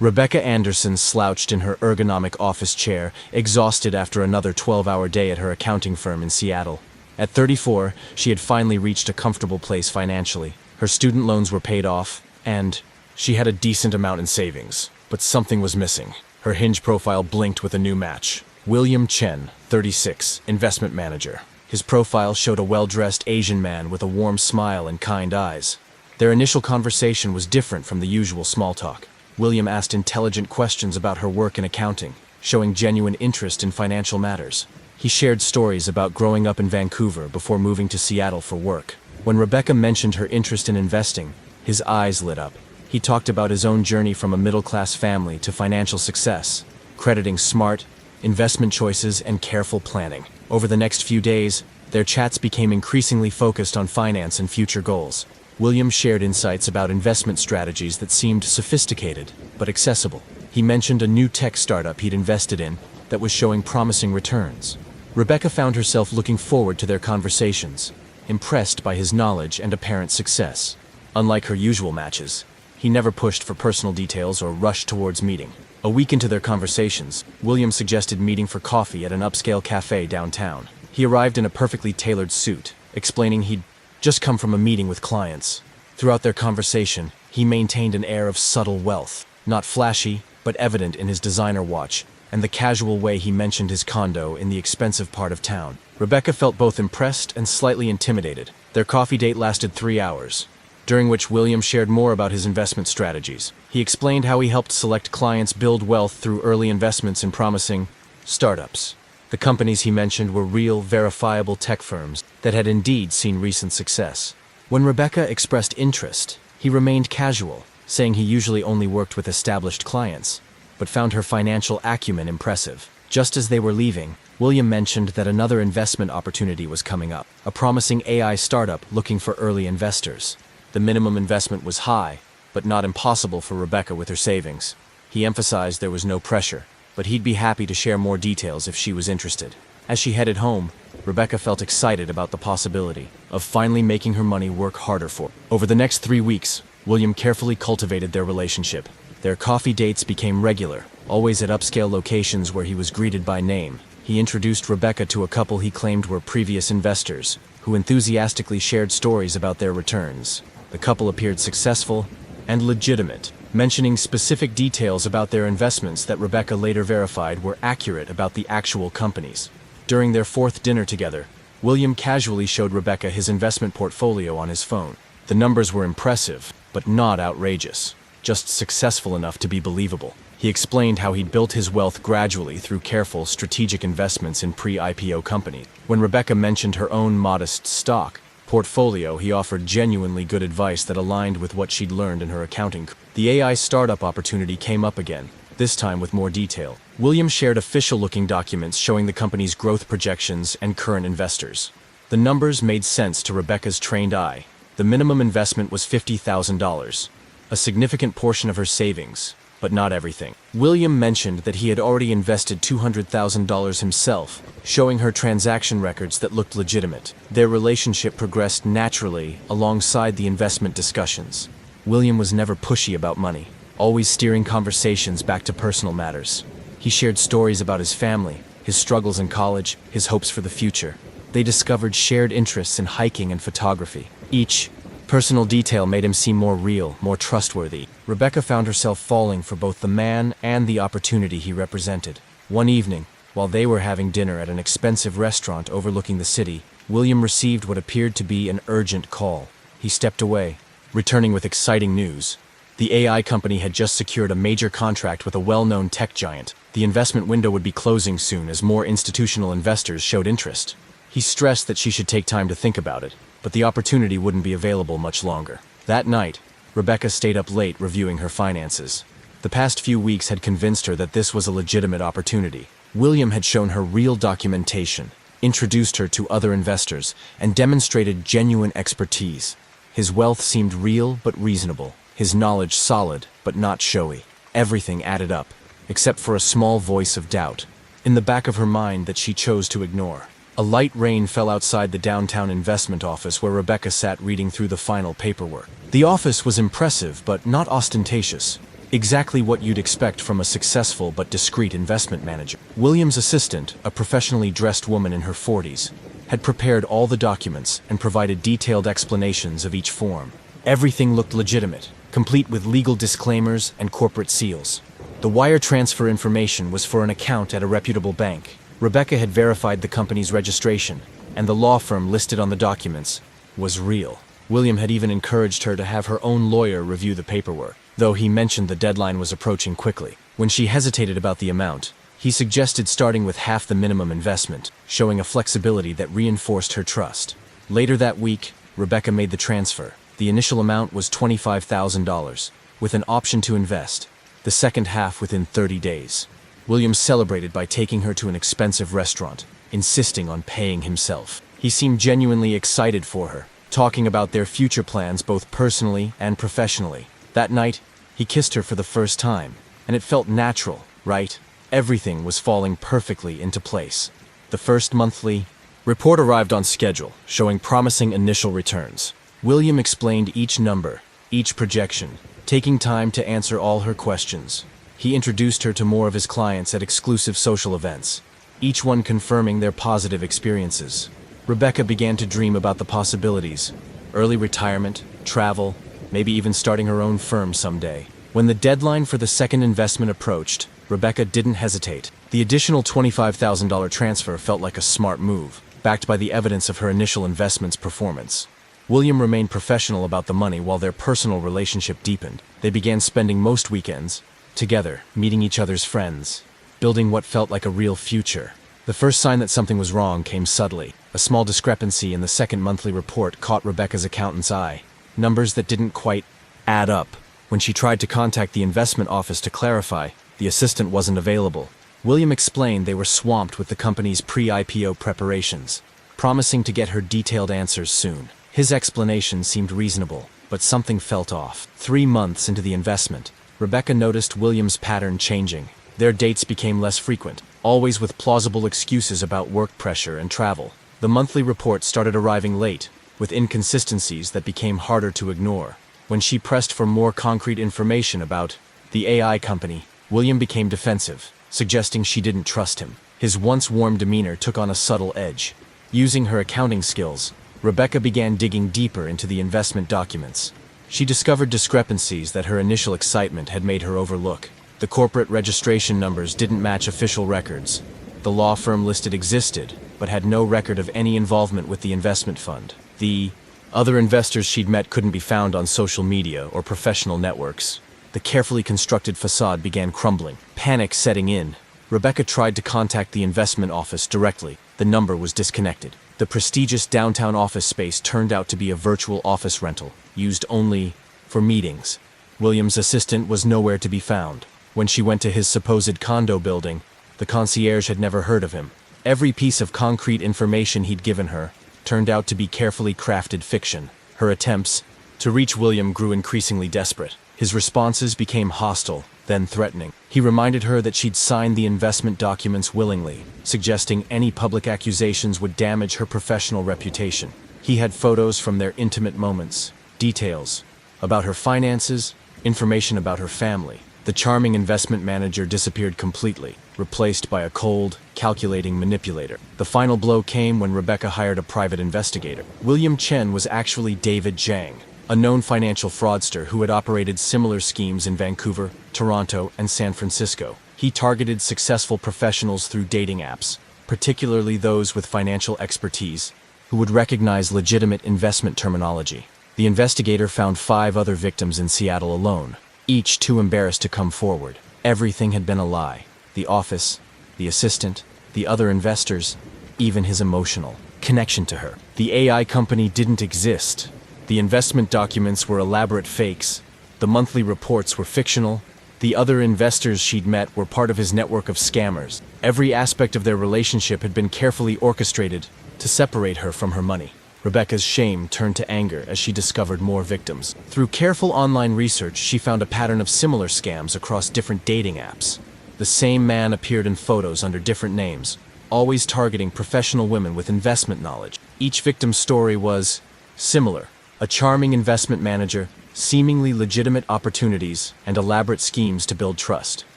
Rebecca Anderson slouched in her ergonomic office chair, exhausted after another 12-hour day at her accounting firm in Seattle. At 34, she had finally reached a comfortable place financially. Her student loans were paid off, and she had a decent amount in savings. But something was missing. Her Hinge profile blinked with a new match. William Chen, 36, investment manager. His profile showed a well-dressed Asian man with a warm smile and kind eyes. Their initial conversation was different from the usual small talk. William asked intelligent questions about her work in accounting, showing genuine interest in financial matters. He shared stories about growing up in Vancouver before moving to Seattle for work. When Rebecca mentioned her interest in investing, his eyes lit up. He talked about his own journey from a middle-class family to financial success, crediting smart investment choices and careful planning. Over the next few days, their chats became increasingly focused on finance and future goals. William shared insights about investment strategies that seemed sophisticated but accessible. He mentioned a new tech startup he'd invested in that was showing promising returns. Rebecca found herself looking forward to their conversations, impressed by his knowledge and apparent success. Unlike her usual matches, he never pushed for personal details or rushed towards meeting. A week into their conversations, William suggested meeting for coffee at an upscale cafe downtown. He arrived in a perfectly tailored suit, explaining he'd just come from a meeting with clients. Throughout their conversation, he maintained an air of subtle wealth, not flashy, but evident in his designer watch and the casual way he mentioned his condo in the expensive part of town. Rebecca felt both impressed and slightly intimidated. Their coffee date lasted 3 hours, during which William shared more about his investment strategies. He explained how he helped select clients build wealth through early investments in promising startups. The companies he mentioned were real, verifiable tech firms that had indeed seen recent success. When Rebecca expressed interest, he remained casual, saying he usually only worked with established clients, but found her financial acumen impressive. Just as they were leaving, William mentioned that another investment opportunity was coming up, a promising AI startup looking for early investors. The minimum investment was high, but not impossible for Rebecca with her savings. He emphasized there was no pressure, but he'd be happy to share more details if she was interested. As she headed home, Rebecca felt excited about the possibility of finally making her money work harder for her. Over the next 3 weeks, William carefully cultivated their relationship. Their coffee dates became regular, always at upscale locations where he was greeted by name. He introduced Rebecca to a couple he claimed were previous investors, who enthusiastically shared stories about their returns. The couple appeared successful and legitimate, mentioning specific details about their investments that Rebecca later verified were accurate about the actual companies. During their 4th dinner together, William casually showed Rebecca his investment portfolio on his phone. The numbers were impressive, but not outrageous, just successful enough to be believable. He explained how he'd built his wealth gradually through careful, strategic investments in pre-IPO companies. When Rebecca mentioned her own modest stock portfolio, he offered genuinely good advice that aligned with what she'd learned in her accounting. The AI startup opportunity came up again, this time with more detail. William shared official-looking documents showing the company's growth projections and current investors. The numbers made sense to Rebecca's trained eye. The minimum investment was $50,000, a significant portion of her savings, but not everything. William mentioned that he had already invested $200,000 himself, showing her transaction records that looked legitimate. Their relationship progressed naturally alongside the investment discussions. William was never pushy about money, always steering conversations back to personal matters. He shared stories about his family, his struggles in college, his hopes for the future. They discovered shared interests in hiking and photography. Each personal detail made him seem more real, more trustworthy. Rebecca found herself falling for both the man and the opportunity he represented. One evening, while they were having dinner at an expensive restaurant overlooking the city, William received what appeared to be an urgent call. He stepped away, returning with exciting news. The AI company had just secured a major contract with a well-known tech giant. The investment window would be closing soon as more institutional investors showed interest. He stressed that she should take time to think about it, but the opportunity wouldn't be available much longer. That night, Rebecca stayed up late reviewing her finances. The past few weeks had convinced her that this was a legitimate opportunity. William had shown her real documentation, introduced her to other investors, and demonstrated genuine expertise. His wealth seemed real but reasonable, his knowledge solid but not showy. Everything added up, except for a small voice of doubt in the back of her mind that she chose to ignore. A light rain fell outside the downtown investment office where Rebecca sat reading through the final paperwork. The office was impressive but not ostentatious, exactly what you'd expect from a successful but discreet investment manager. William's assistant, a professionally dressed woman in her 40s, had prepared all the documents and provided detailed explanations of each form. Everything looked legitimate, complete with legal disclaimers and corporate seals. The wire transfer information was for an account at a reputable bank. Rebecca had verified the company's registration, and the law firm listed on the documents was real. William had even encouraged her to have her own lawyer review the paperwork, though he mentioned the deadline was approaching quickly. When she hesitated about the amount, he suggested starting with half the minimum investment, showing a flexibility that reinforced her trust. Later that week, Rebecca made the transfer. The initial amount was $25,000, with an option to invest, the second half within 30 days. William celebrated by taking her to an expensive restaurant, insisting on paying himself. He seemed genuinely excited for her, talking about their future plans both personally and professionally. That night, he kissed her for the first time, and it felt natural, right? Everything was falling perfectly into place. The first monthly report arrived on schedule, showing promising initial returns. William explained each number, each projection, taking time to answer all her questions. He introduced her to more of his clients at exclusive social events, each one confirming their positive experiences. Rebecca began to dream about the possibilities: early retirement, travel, maybe even starting her own firm someday. When the deadline for the second investment approached, Rebecca didn't hesitate. The additional $25,000 transfer felt like a smart move, backed by the evidence of her initial investment's performance. William remained professional about the money while their personal relationship deepened. They began spending most weekends together, meeting each other's friends, building what felt like a real future. The first sign that something was wrong came subtly. A small discrepancy in the second monthly report caught Rebecca's accountant's eye. Numbers that didn't quite add up. When she tried to contact the investment office to clarify, the assistant wasn't available. William explained they were swamped with the company's pre-IPO preparations, promising to get her detailed answers soon. His explanation seemed reasonable, but something felt off. 3 months into the investment, Rebecca noticed William's pattern changing. Their dates became less frequent, always with plausible excuses about work pressure and travel. The monthly report started arriving late, with inconsistencies that became harder to ignore. When she pressed for more concrete information about the AI company, William became defensive, suggesting she didn't trust him. His once warm demeanor took on a subtle edge. Using her accounting skills, Rebecca began digging deeper into the investment documents. She discovered discrepancies that her initial excitement had made her overlook. The corporate registration numbers didn't match official records. The law firm listed existed, but had no record of any involvement with the investment fund. The other investors she'd met couldn't be found on social media or professional networks. The carefully constructed facade began crumbling, panic setting in. Rebecca tried to contact the investment office directly. The number was disconnected. The prestigious downtown office space turned out to be a virtual office rental, used only for meetings. William's assistant was nowhere to be found. When she went to his supposed condo building, the concierge had never heard of him. Every piece of concrete information he'd given her turned out to be carefully crafted fiction. Her attempts to reach William grew increasingly desperate. His responses became hostile, then threatening. He reminded her that she'd signed the investment documents willingly, suggesting any public accusations would damage her professional reputation. He had photos from their intimate moments, details about her finances, information about her family. The charming investment manager disappeared completely, replaced by a cold, calculating manipulator. The final blow came when Rebecca hired a private investigator. William Chen was actually David Zhang, a known financial fraudster who had operated similar schemes in Vancouver, Toronto, and San Francisco. He targeted successful professionals through dating apps, particularly those with financial expertise, who would recognize legitimate investment terminology. The investigator found 5 other victims in Seattle alone, each too embarrassed to come forward. Everything had been a lie. The office, the assistant, the other investors, even his emotional connection to her. The AI company didn't exist. The investment documents were elaborate fakes. The monthly reports were fictional. The other investors she'd met were part of his network of scammers. Every aspect of their relationship had been carefully orchestrated to separate her from her money. Rebecca's shame turned to anger as she discovered more victims. Through careful online research, she found a pattern of similar scams across different dating apps. The same man appeared in photos under different names, always targeting professional women with investment knowledge. Each victim's story was similar: a charming investment manager, seemingly legitimate opportunities, and elaborate schemes to build trust.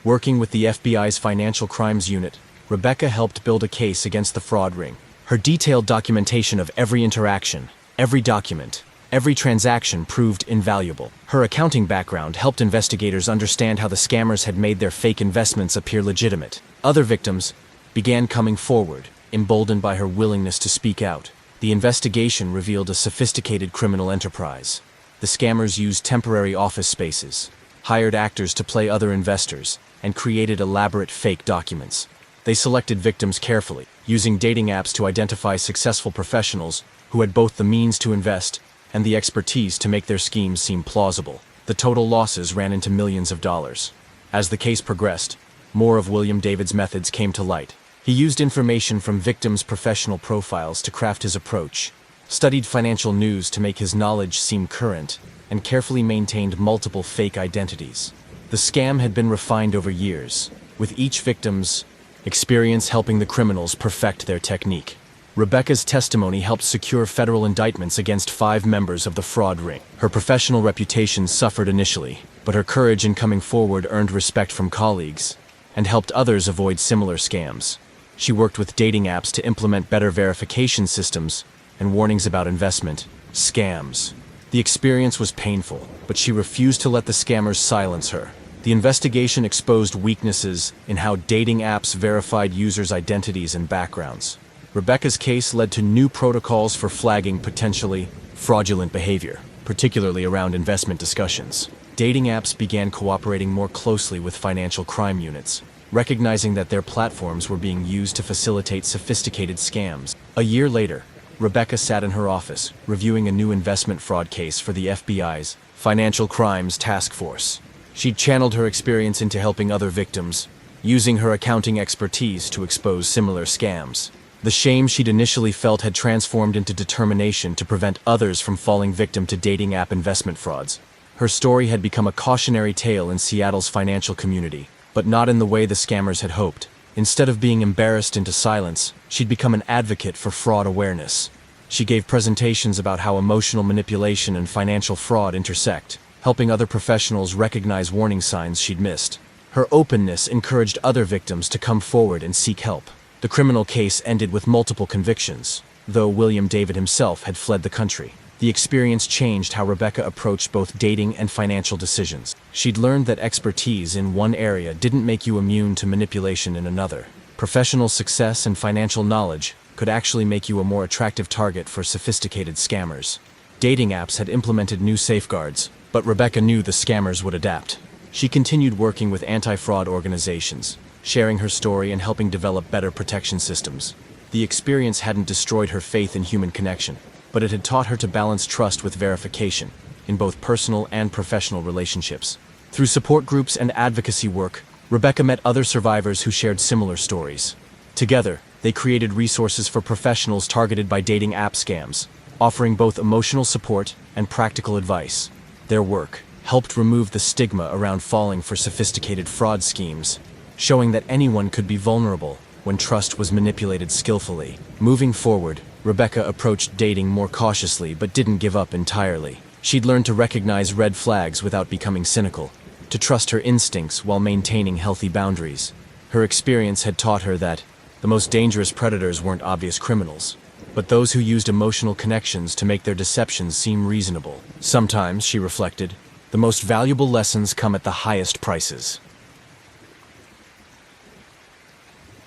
Working with the FBI's Financial Crimes Unit, Rebecca helped build a case against the fraud ring. Her detailed documentation of every interaction, every document, every transaction proved invaluable. Her accounting background helped investigators understand how the scammers had made their fake investments appear legitimate. Other victims began coming forward, emboldened by her willingness to speak out. The investigation revealed a sophisticated criminal enterprise. The scammers used temporary office spaces, hired actors to play other investors, and created elaborate fake documents. They selected victims carefully, using dating apps to identify successful professionals who had both the means to invest and the expertise to make their schemes seem plausible. The total losses ran into millions of dollars. As the case progressed, more of William David's methods came to light. He used information from victims' professional profiles to craft his approach, studied financial news to make his knowledge seem current, and carefully maintained multiple fake identities. The scam had been refined over years, with each victim's experience helping the criminals perfect their technique. Rebecca's testimony helped secure federal indictments against 5 members of the fraud ring. Her professional reputation suffered initially, but her courage in coming forward earned respect from colleagues and helped others avoid similar scams. She worked with dating apps to implement better verification systems and warnings about investment scams. The experience was painful, but she refused to let the scammers silence her. The investigation exposed weaknesses in how dating apps verified users' identities and backgrounds. Rebecca's case led to new protocols for flagging potentially fraudulent behavior, particularly around investment discussions. Dating apps began cooperating more closely with financial crime units, recognizing that their platforms were being used to facilitate sophisticated scams. A year later, Rebecca sat in her office, reviewing a new investment fraud case for the FBI's Financial Crimes Task Force. She'd channeled her experience into helping other victims, using her accounting expertise to expose similar scams. The shame she'd initially felt had transformed into determination to prevent others from falling victim to dating app investment frauds. Her story had become a cautionary tale in Seattle's financial community, but not in the way the scammers had hoped. Instead of being embarrassed into silence, she'd become an advocate for fraud awareness. She gave presentations about how emotional manipulation and financial fraud intersect, helping other professionals recognize warning signs she'd missed. Her openness encouraged other victims to come forward and seek help. The criminal case ended with multiple convictions, though William David himself had fled the country. The experience changed how Rebecca approached both dating and financial decisions. She'd learned that expertise in one area didn't make you immune to manipulation in another. Professional success and financial knowledge could actually make you a more attractive target for sophisticated scammers. Dating apps had implemented new safeguards, but Rebecca knew the scammers would adapt. She continued working with anti-fraud organizations, sharing her story and helping develop better protection systems. The experience hadn't destroyed her faith in human connection, but it had taught her to balance trust with verification in both personal and professional relationships. Through support groups and advocacy work, Rebecca met other survivors who shared similar stories. Together, they created resources for professionals targeted by dating app scams, offering both emotional support and practical advice. Their work, helped remove the stigma around falling for sophisticated fraud schemes, showing that anyone could be vulnerable when trust was manipulated skillfully. Moving forward, Rebecca approached dating more cautiously but didn't give up entirely. She'd learned to recognize red flags without becoming cynical, to trust her instincts while maintaining healthy boundaries. Her experience had taught her that the most dangerous predators weren't obvious criminals, but those who used emotional connections to make their deceptions seem reasonable. Sometimes, she reflected, the most valuable lessons come at the highest prices.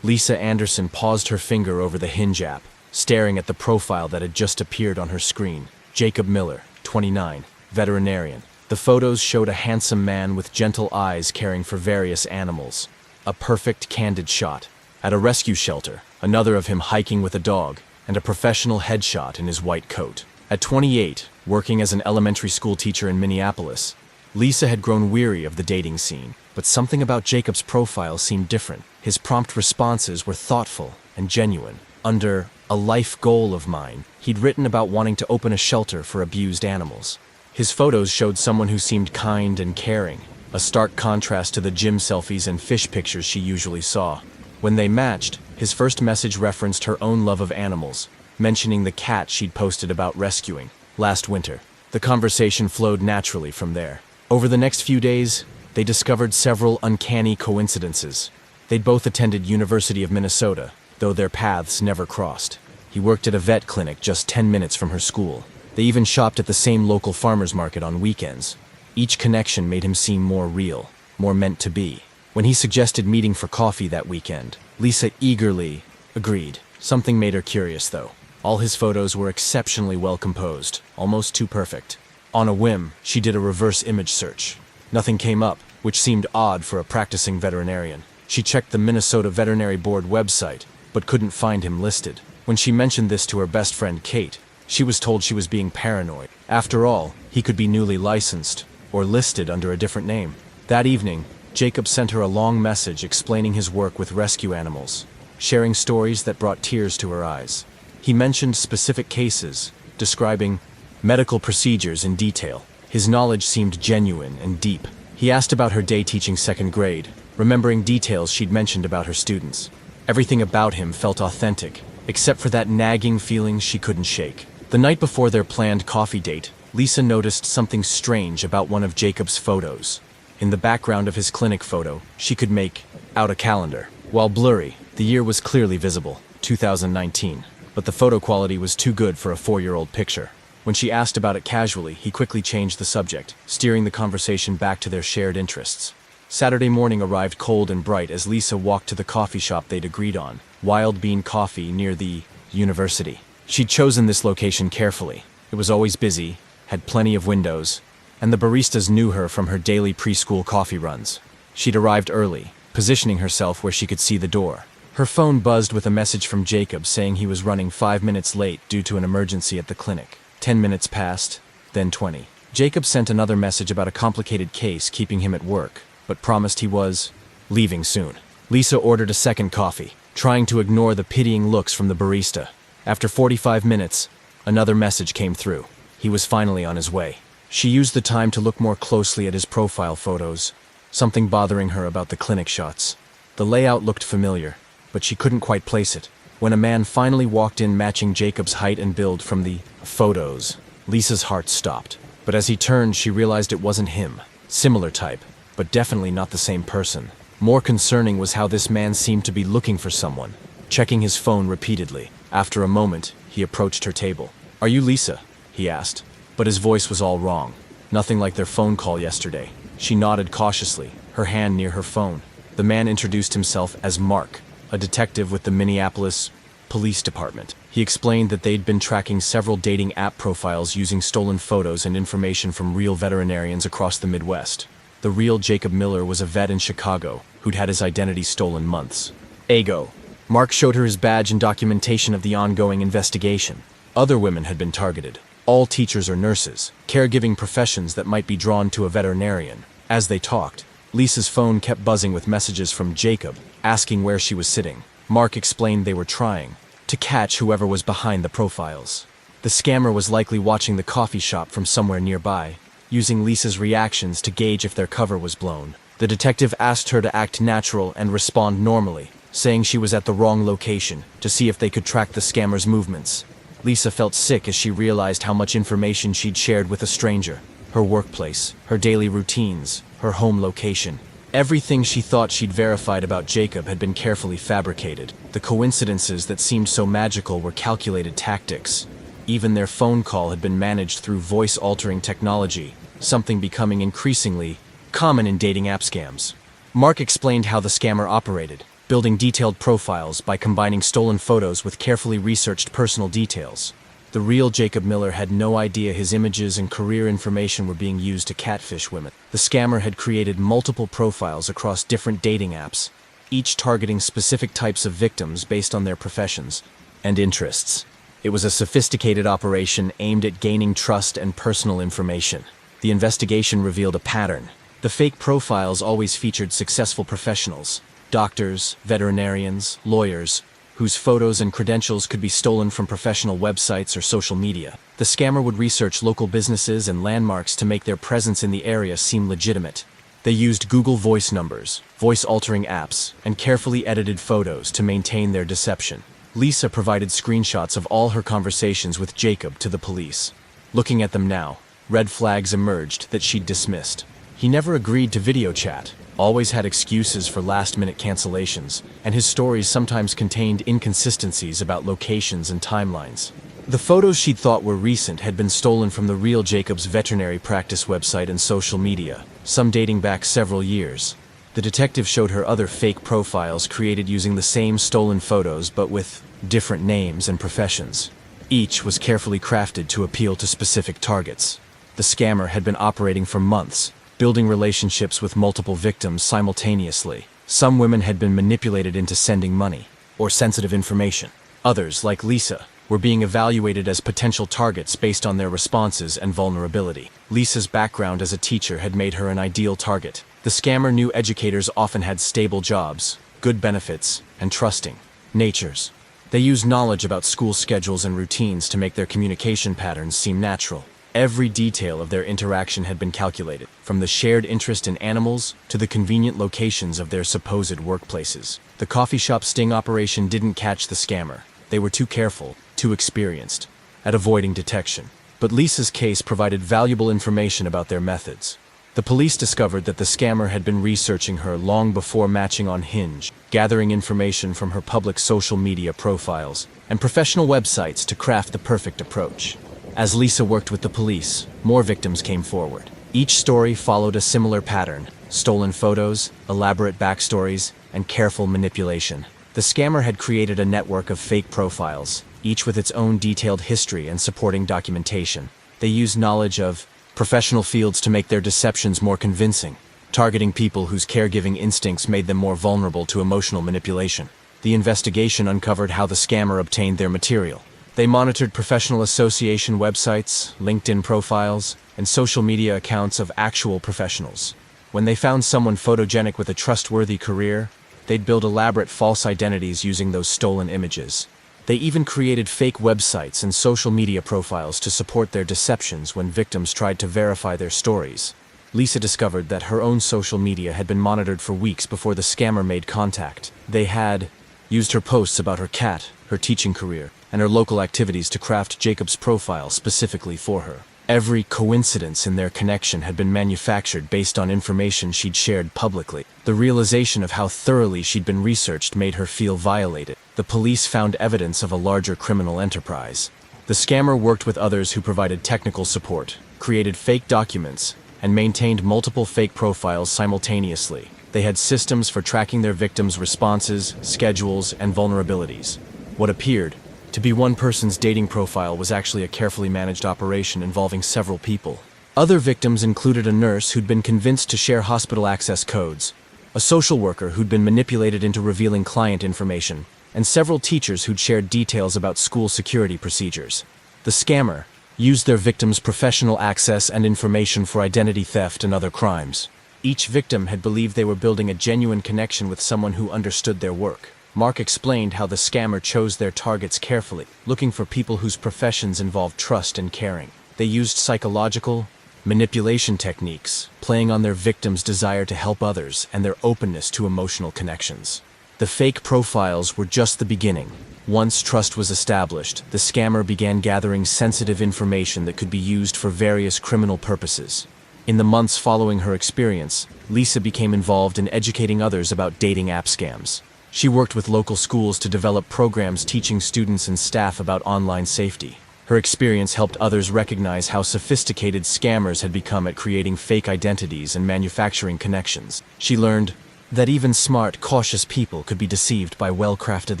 Lisa Anderson paused her finger over the Hinge app, staring at the profile that had just appeared on her screen. Jacob Miller, 29, veterinarian. The photos showed a handsome man with gentle eyes caring for various animals. A perfect, candid shot. At a rescue shelter, another of him hiking with a dog, and a professional headshot in his white coat. At 28, working as an elementary school teacher in Minneapolis, Lisa had grown weary of the dating scene, but something about Jacob's profile seemed different. His prompt responses were thoughtful and genuine. Under a life goal of mine, he'd written about wanting to open a shelter for abused animals. His photos showed someone who seemed kind and caring, a stark contrast to the gym selfies and fish pictures she usually saw. When they matched, his first message referenced her own love of animals, mentioning the cat she'd posted about rescuing last winter. The conversation flowed naturally from there. Over the next few days, they discovered several uncanny coincidences. They'd both attended University of Minnesota, though their paths never crossed. He worked at a vet clinic just 10 minutes from her school. They even shopped at the same local farmers market on weekends. Each connection made him seem more real, more meant to be. When he suggested meeting for coffee that weekend, Lisa eagerly agreed. Something made her curious, though. All his photos were exceptionally well composed, almost too perfect. On a whim, she did a reverse image search. Nothing came up, which seemed odd for a practicing veterinarian. She checked the Minnesota Veterinary Board website, but couldn't find him listed. When she mentioned this to her best friend Kate, she was told she was being paranoid. After all, he could be newly licensed, or listed under a different name. That evening, Jacob sent her a long message explaining his work with rescue animals, sharing stories that brought tears to her eyes. He mentioned specific cases, describing medical procedures in detail. His knowledge seemed genuine and deep. He asked about her day teaching second grade, remembering details she'd mentioned about her students. Everything about him felt authentic, except for that nagging feeling she couldn't shake. The night before their planned coffee date, Lisa noticed something strange about one of Jacob's photos. In the background of his clinic photo, she could make out a calendar. While blurry, the year was clearly visible, 2019, but the photo quality was too good for a 4-year-old picture. When she asked about it casually, he quickly changed the subject, steering the conversation back to their shared interests. Saturday morning arrived cold and bright as Lisa walked to the coffee shop they'd agreed on, Wild Bean Coffee near the university. She'd chosen this location carefully. It was always busy, had plenty of windows, and the baristas knew her from her daily preschool coffee runs. She'd arrived early, positioning herself where she could see the door. Her phone buzzed with a message from Jacob saying he was running 5 minutes late due to an emergency at the clinic. 10 minutes passed, then 20. Jacob sent another message about a complicated case keeping him at work, but promised he was leaving soon. Lisa ordered a second coffee, trying to ignore the pitying looks from the barista. After 45 minutes, another message came through. He was finally on his way. She used the time to look more closely at his profile photos, something bothering her about the clinic shots. The layout looked familiar, but she couldn't quite place it. When a man finally walked in matching Jacob's height and build from the photos, Lisa's heart stopped. But as he turned, she realized it wasn't him. Similar type, but definitely not the same person. More concerning was how this man seemed to be looking for someone, checking his phone repeatedly. After a moment, he approached her table. "Are you Lisa?" he asked, but his voice was all wrong. Nothing like their phone call yesterday. She nodded cautiously, her hand near her phone. The man introduced himself as Mark, a detective with the Minneapolis Police Department. He explained that they'd been tracking several dating app profiles using stolen photos and information from real veterinarians across the Midwest. The real Jacob Miller was a vet in Chicago who'd had his identity stolen months ago. Mark showed her his badge and documentation of the ongoing investigation. Other women had been targeted, all teachers or nurses, caregiving professions that might be drawn to a veterinarian. As they talked, Lisa's phone kept buzzing with messages from Jacob, asking where she was sitting. Mark explained they were trying to catch whoever was behind the profiles. The scammer was likely watching the coffee shop from somewhere nearby. using Lisa's reactions to gauge if their cover was blown. The detective asked her to act natural and respond normally, saying she was at the wrong location, to see if they could track the scammer's movements. Lisa felt sick as she realized how much information she'd shared with a stranger. Her workplace, her daily routines, her home location. Everything she thought she'd verified about Jacob had been carefully fabricated. The coincidences that seemed so magical were calculated tactics. Even their phone call had been managed through voice-altering technology, something becoming increasingly common in dating app scams. Mark explained how the scammer operated, building detailed profiles by combining stolen photos with carefully researched personal details. The real Jacob Miller had no idea his images and career information were being used to catfish women. The scammer had created multiple profiles across different dating apps, each targeting specific types of victims based on their professions and interests. It was a sophisticated operation aimed at gaining trust and personal information. The investigation revealed a pattern. The fake profiles always featured successful professionals, doctors, veterinarians, lawyers, whose photos and credentials could be stolen from professional websites or social media. The scammer would research local businesses and landmarks to make their presence in the area seem legitimate. They used Google Voice numbers, voice-altering apps, and carefully edited photos to maintain their deception. Lisa provided screenshots of all her conversations with Jacob to the police. Looking at them now, red flags emerged that she'd dismissed. He never agreed to video chat, always had excuses for last-minute cancellations, and his stories sometimes contained inconsistencies about locations and timelines. The photos she'd thought were recent had been stolen from the real Jacob's veterinary practice website and social media, some dating back several years. The detective showed her other fake profiles created using the same stolen photos but with different names and professions. Each was carefully crafted to appeal to specific targets. The scammer had been operating for months, building relationships with multiple victims simultaneously. Some women had been manipulated into sending money or sensitive information. Others, like Lisa, were being evaluated as potential targets based on their responses and vulnerability. Lisa's background as a teacher had made her an ideal target. The scammer knew educators often had stable jobs, good benefits, and trusting natures. They used knowledge about school schedules and routines to make their communication patterns seem natural. Every detail of their interaction had been calculated, from the shared interest in animals to the convenient locations of their supposed workplaces. The coffee shop sting operation didn't catch the scammer. They were too careful, too experienced at avoiding detection. But Lisa's case provided valuable information about their methods. The police discovered that the scammer had been researching her long before matching on Hinge, gathering information from her public social media profiles and professional websites to craft the perfect approach. As Lisa worked with the police, more victims came forward. Each story followed a similar pattern: stolen photos, elaborate backstories, and careful manipulation. The scammer had created a network of fake profiles, each with its own detailed history and supporting documentation. They used knowledge of professional fields to make their deceptions more convincing, targeting people whose caregiving instincts made them more vulnerable to emotional manipulation. The investigation uncovered how the scammer obtained their material. They monitored professional association websites, LinkedIn profiles, and social media accounts of actual professionals. When they found someone photogenic with a trustworthy career, they'd build elaborate false identities using those stolen images. They even created fake websites and social media profiles to support their deceptions when victims tried to verify their stories. Lisa discovered that her own social media had been monitored for weeks before the scammer made contact. They had used her posts about her cat, her teaching career, and her local activities to craft Jacob's profile specifically for her. Every coincidence in their connection had been manufactured based on information she'd shared publicly. The realization of how thoroughly she'd been researched made her feel violated. The police found evidence of a larger criminal enterprise. The scammer worked with others who provided technical support, created fake documents, and maintained multiple fake profiles simultaneously. They had systems for tracking their victims' responses, schedules, and vulnerabilities. What appeared to be one person's dating profile was actually a carefully managed operation involving several people. Other victims included a nurse who'd been convinced to share hospital access codes, a social worker who'd been manipulated into revealing client information, and several teachers who'd shared details about school security procedures. The scammer used their victims' professional access and information for identity theft and other crimes. Each victim had believed they were building a genuine connection with someone who understood their work. Mark explained how the scammer chose their targets carefully, looking for people whose professions involved trust and caring. They used psychological, manipulation techniques, playing on their victims' desire to help others and their openness to emotional connections. The fake profiles were just the beginning. Once trust was established, the scammer began gathering sensitive information that could be used for various criminal purposes. In the months following her experience, Lisa became involved in educating others about dating app scams. She worked with local schools to develop programs teaching students and staff about online safety. Her experience helped others recognize how sophisticated scammers had become at creating fake identities and manufacturing connections. She learned that even smart, cautious people could be deceived by well-crafted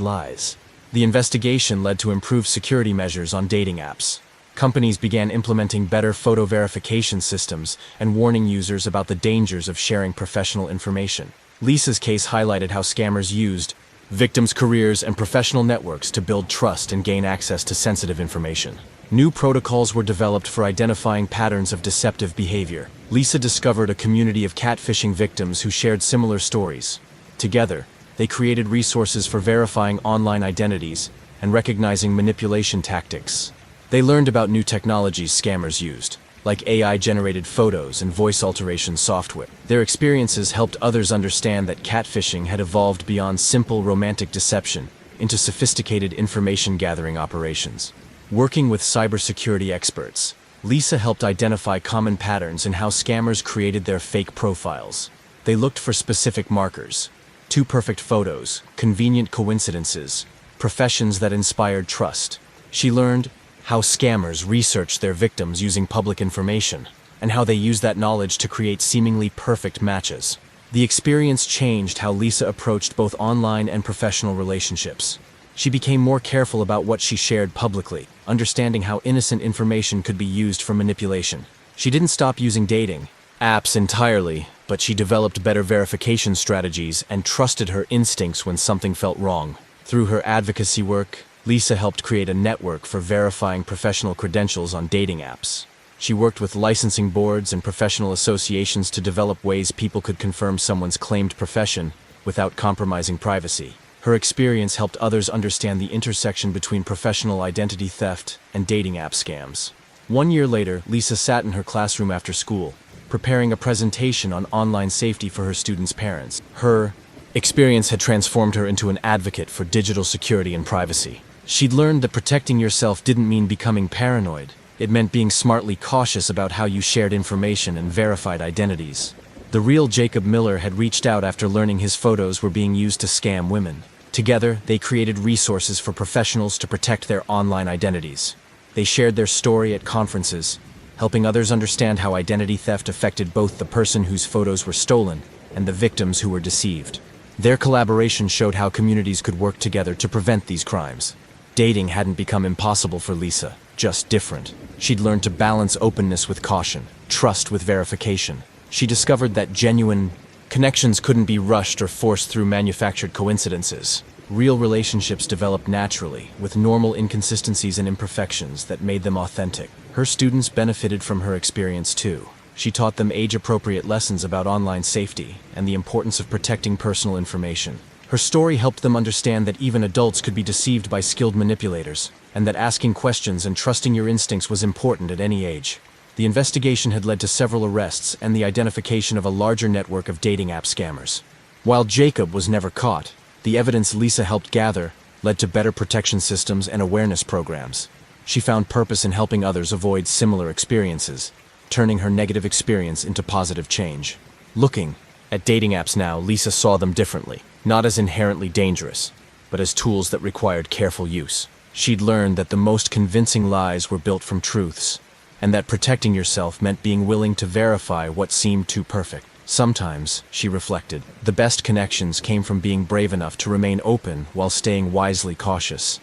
lies. The investigation led to improved security measures on dating apps. Companies began implementing better photo verification systems and warning users about the dangers of sharing professional information. Lisa's case highlighted how scammers used victims' careers and professional networks to build trust and gain access to sensitive information. New protocols were developed for identifying patterns of deceptive behavior. Lisa discovered a community of catfishing victims who shared similar stories. Together, they created resources for verifying online identities and recognizing manipulation tactics. They learned about new technologies scammers used, like AI-generated photos and voice alteration software. Their experiences helped others understand that catfishing had evolved beyond simple romantic deception into sophisticated information-gathering operations. Working with cybersecurity experts, Lisa helped identify common patterns in how scammers created their fake profiles. They looked for specific markers: too perfect photos, convenient coincidences, professions that inspired trust. She learned how scammers researched their victims using public information, and how they used that knowledge to create seemingly perfect matches. The experience changed how Lisa approached both online and professional relationships. She became more careful about what she shared publicly, understanding how innocent information could be used for manipulation. She didn't stop using dating apps entirely, but she developed better verification strategies and trusted her instincts when something felt wrong. Through her advocacy work, Lisa helped create a network for verifying professional credentials on dating apps. She worked with licensing boards and professional associations to develop ways people could confirm someone's claimed profession without compromising privacy. Her experience helped others understand the intersection between professional identity theft and dating app scams. 1 year later, Lisa sat in her classroom after school, preparing a presentation on online safety for her students' parents. Her experience had transformed her into an advocate for digital security and privacy. She'd learned that protecting yourself didn't mean becoming paranoid. It meant being smartly cautious about how you shared information and verified identities. The real Jacob Miller had reached out after learning his photos were being used to scam women. Together, they created resources for professionals to protect their online identities. They shared their story at conferences, helping others understand how identity theft affected both the person whose photos were stolen and the victims who were deceived. Their collaboration showed how communities could work together to prevent these crimes. Dating hadn't become impossible for Lisa, just different. She'd learned to balance openness with caution, trust with verification. She discovered that genuine connections couldn't be rushed or forced through manufactured coincidences. Real relationships developed naturally, with normal inconsistencies and imperfections that made them authentic. Her students benefited from her experience too. She taught them age-appropriate lessons about online safety and the importance of protecting personal information. Her story helped them understand that even adults could be deceived by skilled manipulators, and that asking questions and trusting your instincts was important at any age. The investigation had led to several arrests and the identification of a larger network of dating app scammers. While Jacob was never caught, the evidence Lisa helped gather led to better protection systems and awareness programs. She found purpose in helping others avoid similar experiences, turning her negative experience into positive change. Looking at dating apps now, Lisa saw them differently, not as inherently dangerous, but as tools that required careful use. She'd learned that the most convincing lies were built from truths, and that protecting yourself meant being willing to verify what seemed too perfect. Sometimes, she reflected, the best connections came from being brave enough to remain open while staying wisely cautious.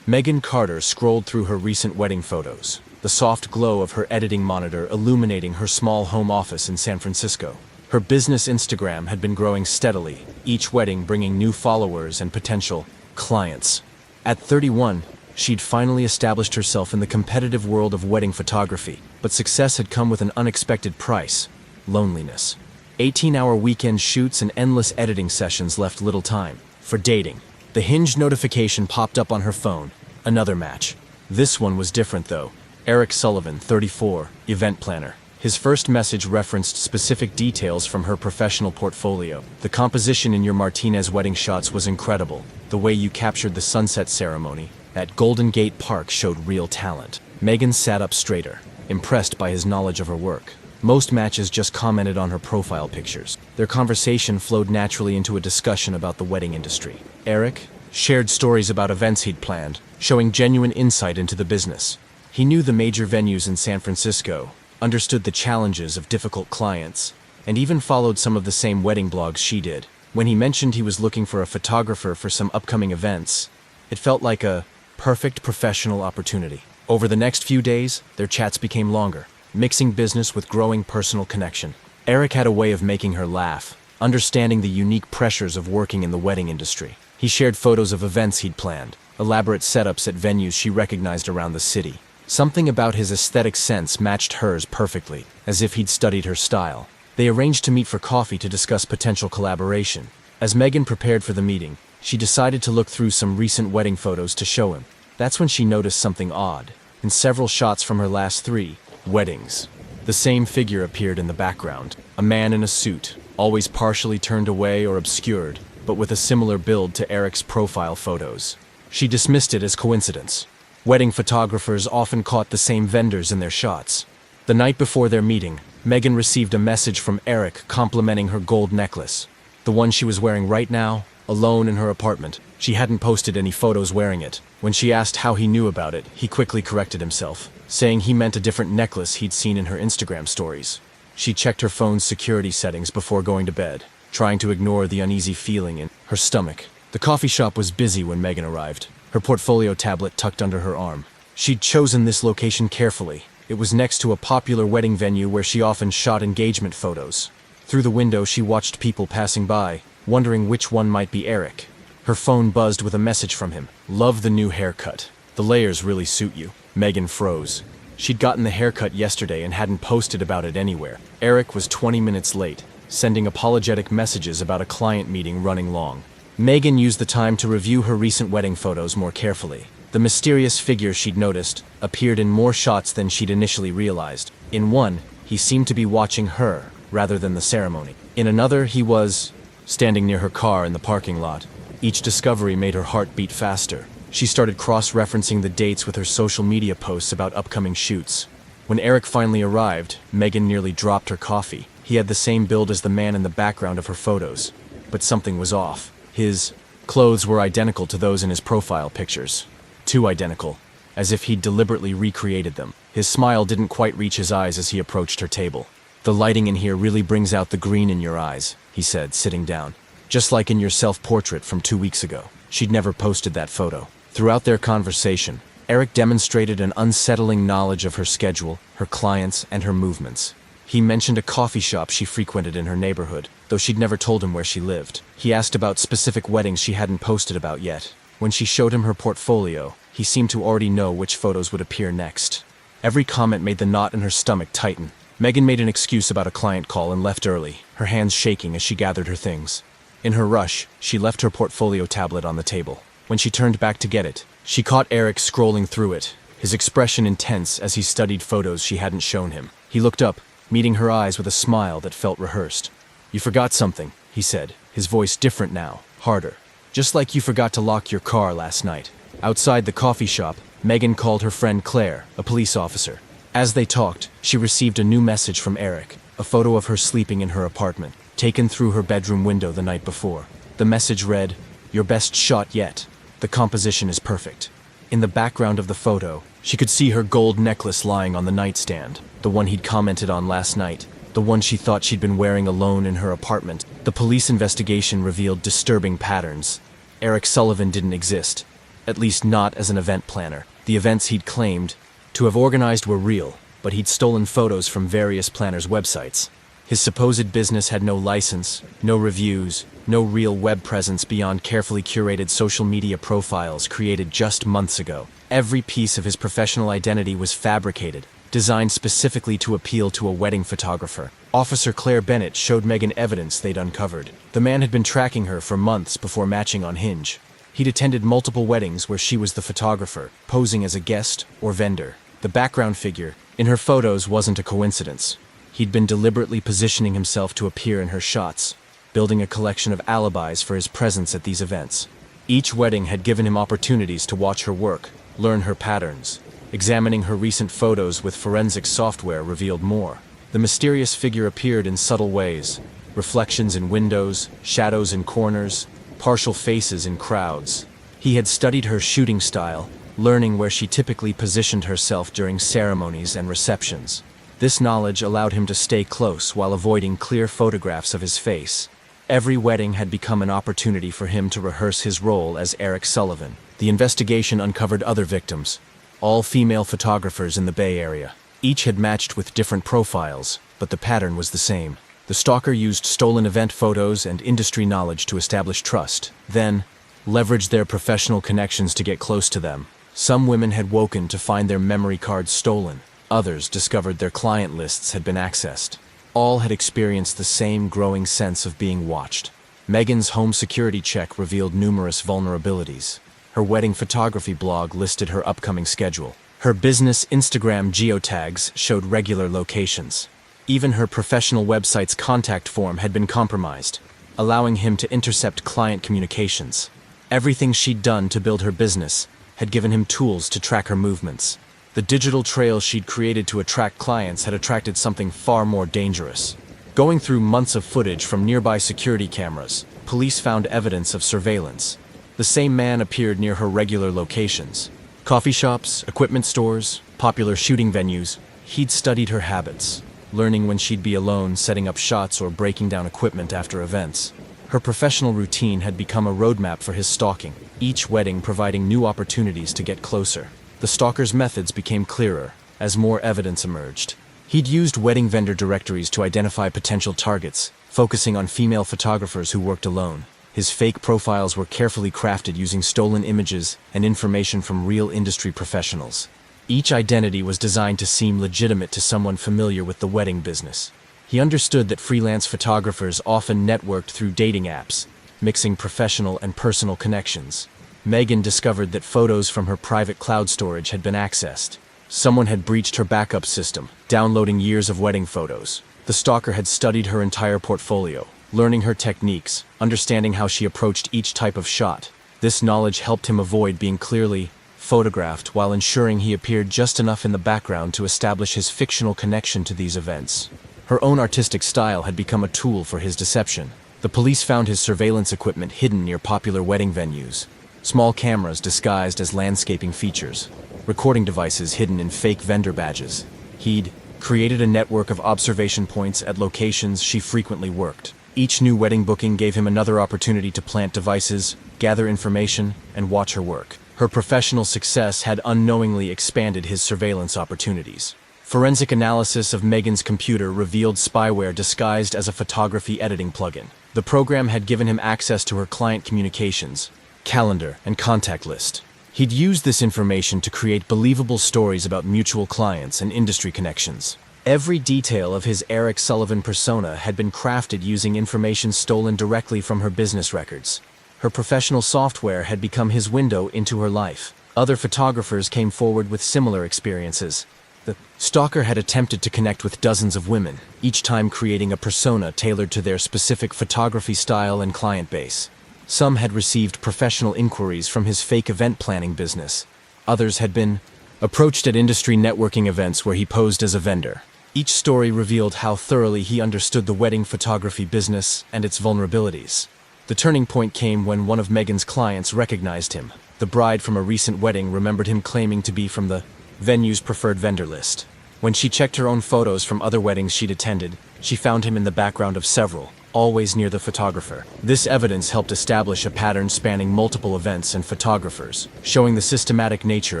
Megan Carter scrolled through her recent wedding photos, the soft glow of her editing monitor illuminating her small home office in San Francisco. Her business Instagram had been growing steadily, each wedding bringing new followers and potential clients. At 31, she'd finally established herself in the competitive world of wedding photography, but success had come with an unexpected price: loneliness. 18-hour weekend shoots and endless editing sessions left little time for dating. The Hinge notification popped up on her phone. Another match. This one was different though. Eric Sullivan, 34, event planner. His first message referenced specific details from her professional portfolio. The composition in your Martinez wedding shots was incredible. The way you captured the sunset ceremony at Golden Gate Park showed real talent. Megan sat up straighter, impressed by his knowledge of her work. Most matches just commented on her profile pictures. Their conversation flowed naturally into a discussion about the wedding industry. Eric shared stories about events he'd planned, showing genuine insight into the business. He knew the major venues in San Francisco, understood the challenges of difficult clients, and even followed some of the same wedding blogs she did. When he mentioned he was looking for a photographer for some upcoming events, it felt like a perfect professional opportunity. Over the next few days, their chats became longer, mixing business with growing personal connection. Eric had a way of making her laugh, understanding the unique pressures of working in the wedding industry. He shared photos of events he'd planned, elaborate setups at venues she recognized around the city. Something about his aesthetic sense matched hers perfectly, as if he'd studied her style. They arranged to meet for coffee to discuss potential collaboration. As Megan prepared for the meeting, she decided to look through some recent wedding photos to show him. That's when she noticed something odd. In several shots from her last 3 weddings, the same figure appeared in the background. A man in a suit, always partially turned away or obscured, but with a similar build to Eric's profile photos. She dismissed it as coincidence. Wedding photographers often caught the same vendors in their shots. The night before their meeting, Megan received a message from Eric complimenting her gold necklace, the one she was wearing right now, alone in her apartment. She hadn't posted any photos wearing it. When she asked how he knew about it, he quickly corrected himself, saying he meant a different necklace he'd seen in her Instagram stories. She checked her phone's security settings before going to bed, trying to ignore the uneasy feeling in her stomach. The coffee shop was busy when Megan arrived, her portfolio tablet tucked under her arm. She'd chosen this location carefully. It was next to a popular wedding venue where she often shot engagement photos. Through the window, she watched people passing by, wondering which one might be Eric. Her phone buzzed with a message from him. "Love the new haircut. The layers really suit you." Megan froze. She'd gotten the haircut yesterday and hadn't posted about it anywhere. Eric was 20 minutes late, sending apologetic messages about a client meeting running long. Megan used the time to review her recent wedding photos more carefully. The mysterious figure she'd noticed appeared in more shots than she'd initially realized. In one, he seemed to be watching her, rather than the ceremony. In another, he was standing near her car in the parking lot. Each discovery made her heart beat faster. She started cross-referencing the dates with her social media posts about upcoming shoots. When Eric finally arrived, Megan nearly dropped her coffee. He had the same build as the man in the background of her photos, but something was off. His clothes were identical to those in his profile pictures. Too identical, as if he'd deliberately recreated them. His smile didn't quite reach his eyes as he approached her table. "The lighting in here really brings out the green in your eyes," he said, sitting down. "Just like in your self-portrait from 2 weeks ago." She'd never posted that photo. Throughout their conversation, Eric demonstrated an unsettling knowledge of her schedule, her clients, and her movements. He mentioned a coffee shop she frequented in her neighborhood, though she'd never told him where she lived. He asked about specific weddings she hadn't posted about yet. When she showed him her portfolio, he seemed to already know which photos would appear next. Every comment made the knot in her stomach tighten. Megan made an excuse about a client call and left early, her hands shaking as she gathered her things. In her rush, she left her portfolio tablet on the table. When she turned back to get it, she caught Eric scrolling through it, his expression intense as he studied photos she hadn't shown him. He looked up, meeting her eyes with a smile that felt rehearsed. "You forgot something," he said, his voice different now, harder. "Just like you forgot to lock your car last night." Outside the coffee shop, Megan called her friend Claire, a police officer. As they talked, she received a new message from Eric, a photo of her sleeping in her apartment, taken through her bedroom window the night before. The message read, "Your best shot yet. The composition is perfect." In the background of the photo, she could see her gold necklace lying on the nightstand, the one he'd commented on last night, the one she thought she'd been wearing alone in her apartment. The police investigation revealed disturbing patterns. Eric Sullivan didn't exist, at least not as an event planner. The events he'd claimed to have organized were real, but he'd stolen photos from various planners' websites. His supposed business had no license, no reviews, no real web presence beyond carefully curated social media profiles created just months ago. Every piece of his professional identity was fabricated, designed specifically to appeal to a wedding photographer. Officer Claire Bennett showed Megan evidence they'd uncovered. The man had been tracking her for months before matching on Hinge. He'd attended multiple weddings where she was the photographer, posing as a guest or vendor. The background figure in her photos wasn't a coincidence. He'd been deliberately positioning himself to appear in her shots, building a collection of alibis for his presence at these events. Each wedding had given him opportunities to watch her work, learn her patterns. Examining her recent photos with forensic software revealed more. The mysterious figure appeared in subtle ways: reflections in windows, shadows in corners, partial faces in crowds. He had studied her shooting style, learning where she typically positioned herself during ceremonies and receptions. This knowledge allowed him to stay close while avoiding clear photographs of his face. Every wedding had become an opportunity for him to rehearse his role as Eric Sullivan. The investigation uncovered other victims, all female photographers in the Bay Area. Each had matched with different profiles, but the pattern was the same. The stalker used stolen event photos and industry knowledge to establish trust, then leveraged their professional connections to get close to them. Some women had woken to find their memory cards stolen. Others discovered their client lists had been accessed. All had experienced the same growing sense of being watched. Megan's home security check revealed numerous vulnerabilities. Her wedding photography blog listed her upcoming schedule. Her business Instagram geotags showed regular locations. Even her professional website's contact form had been compromised, allowing him to intercept client communications. Everything she'd done to build her business had given him tools to track her movements. The digital trail she'd created to attract clients had attracted something far more dangerous. Going through months of footage from nearby security cameras, police found evidence of surveillance. The same man appeared near her regular locations: coffee shops, equipment stores, popular shooting venues. He'd studied her habits, learning when she'd be alone, setting up shots, or breaking down equipment after events. Her professional routine had become a roadmap for his stalking, each wedding providing new opportunities to get closer. The stalker's methods became clearer as more evidence emerged. He'd used wedding vendor directories to identify potential targets, focusing on female photographers who worked alone. His fake profiles were carefully crafted using stolen images and information from real industry professionals. Each identity was designed to seem legitimate to someone familiar with the wedding business. He understood that freelance photographers often networked through dating apps, mixing professional and personal connections. Megan discovered that photos from her private cloud storage had been accessed. Someone had breached her backup system, downloading years of wedding photos. The stalker had studied her entire portfolio, learning her techniques, understanding how she approached each type of shot. This knowledge helped him avoid being clearly photographed while ensuring he appeared just enough in the background to establish his fictional connection to these events. Her own artistic style had become a tool for his deception. The police found his surveillance equipment hidden near popular wedding venues: small cameras disguised as landscaping features, recording devices hidden in fake vendor badges. He'd created a network of observation points at locations she frequently worked. Each new wedding booking gave him another opportunity to plant devices, gather information, and watch her work. Her professional success had unknowingly expanded his surveillance opportunities. Forensic analysis of Megan's computer revealed spyware disguised as a photography editing plugin. The program had given him access to her client communications, calendar, and contact list. He'd used this information to create believable stories about mutual clients and industry connections. Every detail of his Eric Sullivan persona had been crafted using information stolen directly from her business records. Her professional software had become his window into her life. Other photographers came forward with similar experiences. The stalker had attempted to connect with dozens of women, each time creating a persona tailored to their specific photography style and client base. Some had received professional inquiries from his fake event planning business. Others had been approached at industry networking events where he posed as a vendor. Each story revealed how thoroughly he understood the wedding photography business and its vulnerabilities. The turning point came when one of Megan's clients recognized him. The bride from a recent wedding remembered him claiming to be from the venue's preferred vendor list. When she checked her own photos from other weddings she'd attended, she found him in the background of several, always near the photographer. This evidence helped establish a pattern spanning multiple events and photographers, showing the systematic nature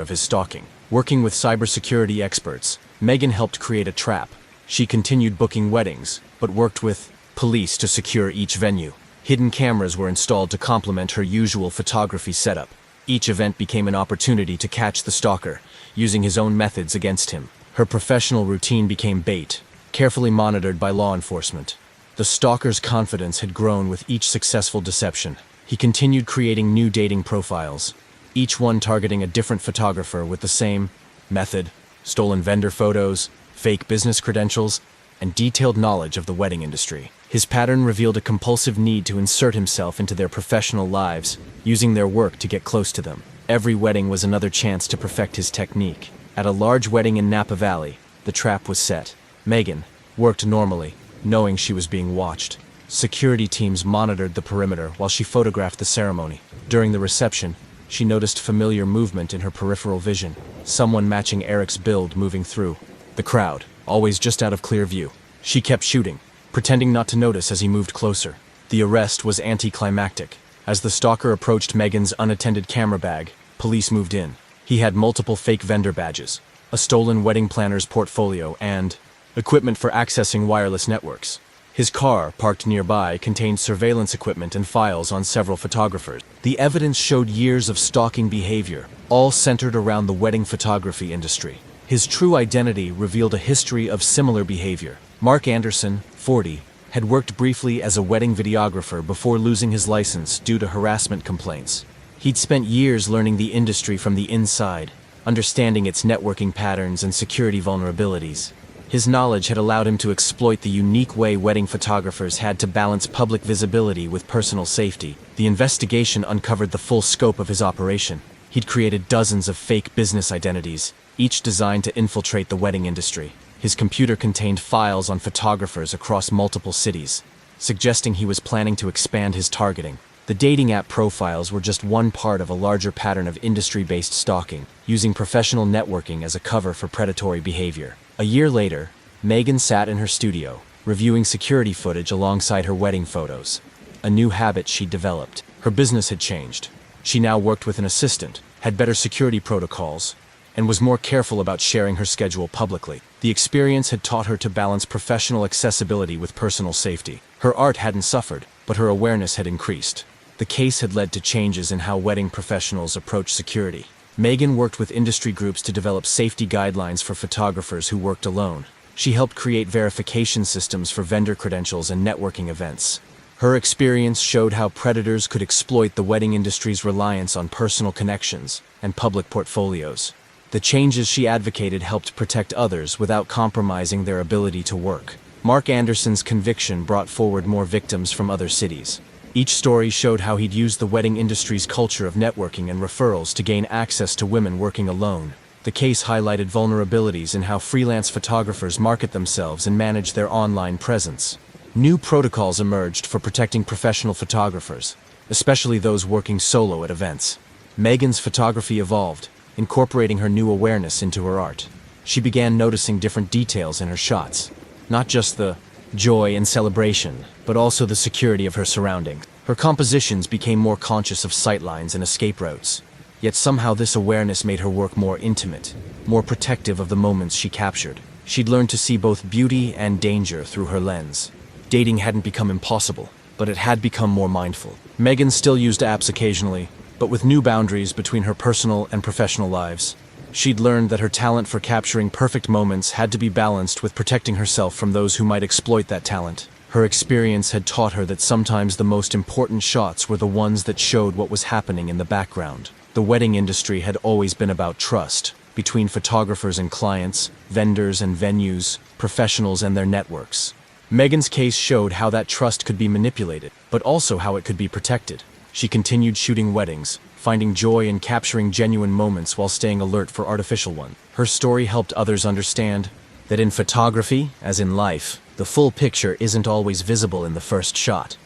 of his stalking. Working with cybersecurity experts, Megan helped create a trap. She continued booking weddings, but worked with police to secure each venue. Hidden cameras were installed to complement her usual photography setup. Each event became an opportunity to catch the stalker, using his own methods against him. Her professional routine became bait, carefully monitored by law enforcement. The stalker's confidence had grown with each successful deception. He continued creating new dating profiles, each one targeting a different photographer with the same method. stolen vendor photos, fake business credentials, and detailed knowledge of the wedding industry. His pattern revealed a compulsive need to insert himself into their professional lives, using their work to get close to them. Every wedding was another chance to perfect his technique. At a large wedding in Napa Valley, the trap was set. Megan worked normally, knowing she was being watched. Security teams monitored the perimeter while she photographed the ceremony. During the reception, she noticed familiar movement in her peripheral vision, someone matching Eric's build moving through the crowd, always just out of clear view. She kept shooting, pretending not to notice as he moved closer. The arrest was anticlimactic. As the stalker approached Megan's unattended camera bag, police moved in. He had multiple fake vendor badges, a stolen wedding planner's portfolio, and equipment for accessing wireless networks. His car, parked nearby, contained surveillance equipment and files on several photographers. The evidence showed years of stalking behavior, all centered around the wedding photography industry. His true identity revealed a history of similar behavior. Mark Anderson, 40, had worked briefly as a wedding videographer before losing his license due to harassment complaints. He'd spent years learning the industry from the inside, understanding its networking patterns and security vulnerabilities. His knowledge had allowed him to exploit the unique way wedding photographers had to balance public visibility with personal safety. The investigation uncovered the full scope of his operation. He'd created dozens of fake business identities, each designed to infiltrate the wedding industry. His computer contained files on photographers across multiple cities, suggesting he was planning to expand his targeting. The dating app profiles were just one part of a larger pattern of industry-based stalking, using professional networking as a cover for predatory behavior. A year later, Megan sat in her studio, reviewing security footage alongside her wedding photos. A new habit she'd developed. Her business had changed. She now worked with an assistant, had better security protocols, and was more careful about sharing her schedule publicly. The experience had taught her to balance professional accessibility with personal safety. Her art hadn't suffered, but her awareness had increased. The case had led to changes in how wedding professionals approach security. Megan worked with industry groups to develop safety guidelines for photographers who worked alone. She helped create verification systems for vendor credentials and networking events. Her experience showed how predators could exploit the wedding industry's reliance on personal connections and public portfolios. The changes she advocated helped protect others without compromising their ability to work. Mark Anderson's conviction brought forward more victims from other cities. Each story showed how he'd used the wedding industry's culture of networking and referrals to gain access to women working alone. The case highlighted vulnerabilities in how freelance photographers market themselves and manage their online presence. New protocols emerged for protecting professional photographers, especially those working solo at events. Megan's photography evolved, incorporating her new awareness into her art. She began noticing different details in her shots, not just the joy and celebration, but also the security of her surroundings. Her compositions became more conscious of sightlines and escape routes. Yet somehow this awareness made her work more intimate, more protective of the moments she captured. She'd learned to see both beauty and danger through her lens. Dating hadn't become impossible, but it had become more mindful. Megan still used apps occasionally, but with new boundaries between her personal and professional lives. She'd learned that her talent for capturing perfect moments had to be balanced with protecting herself from those who might exploit that talent. Her experience had taught her that sometimes the most important shots were the ones that showed what was happening in the background. The wedding industry had always been about trust, between photographers and clients, vendors and venues, professionals and their networks. Megan's case showed how that trust could be manipulated, but also how it could be protected. She continued shooting weddings, finding joy in capturing genuine moments while staying alert for artificial ones. Her story helped others understand that in photography, as in life, the full picture isn't always visible in the first shot.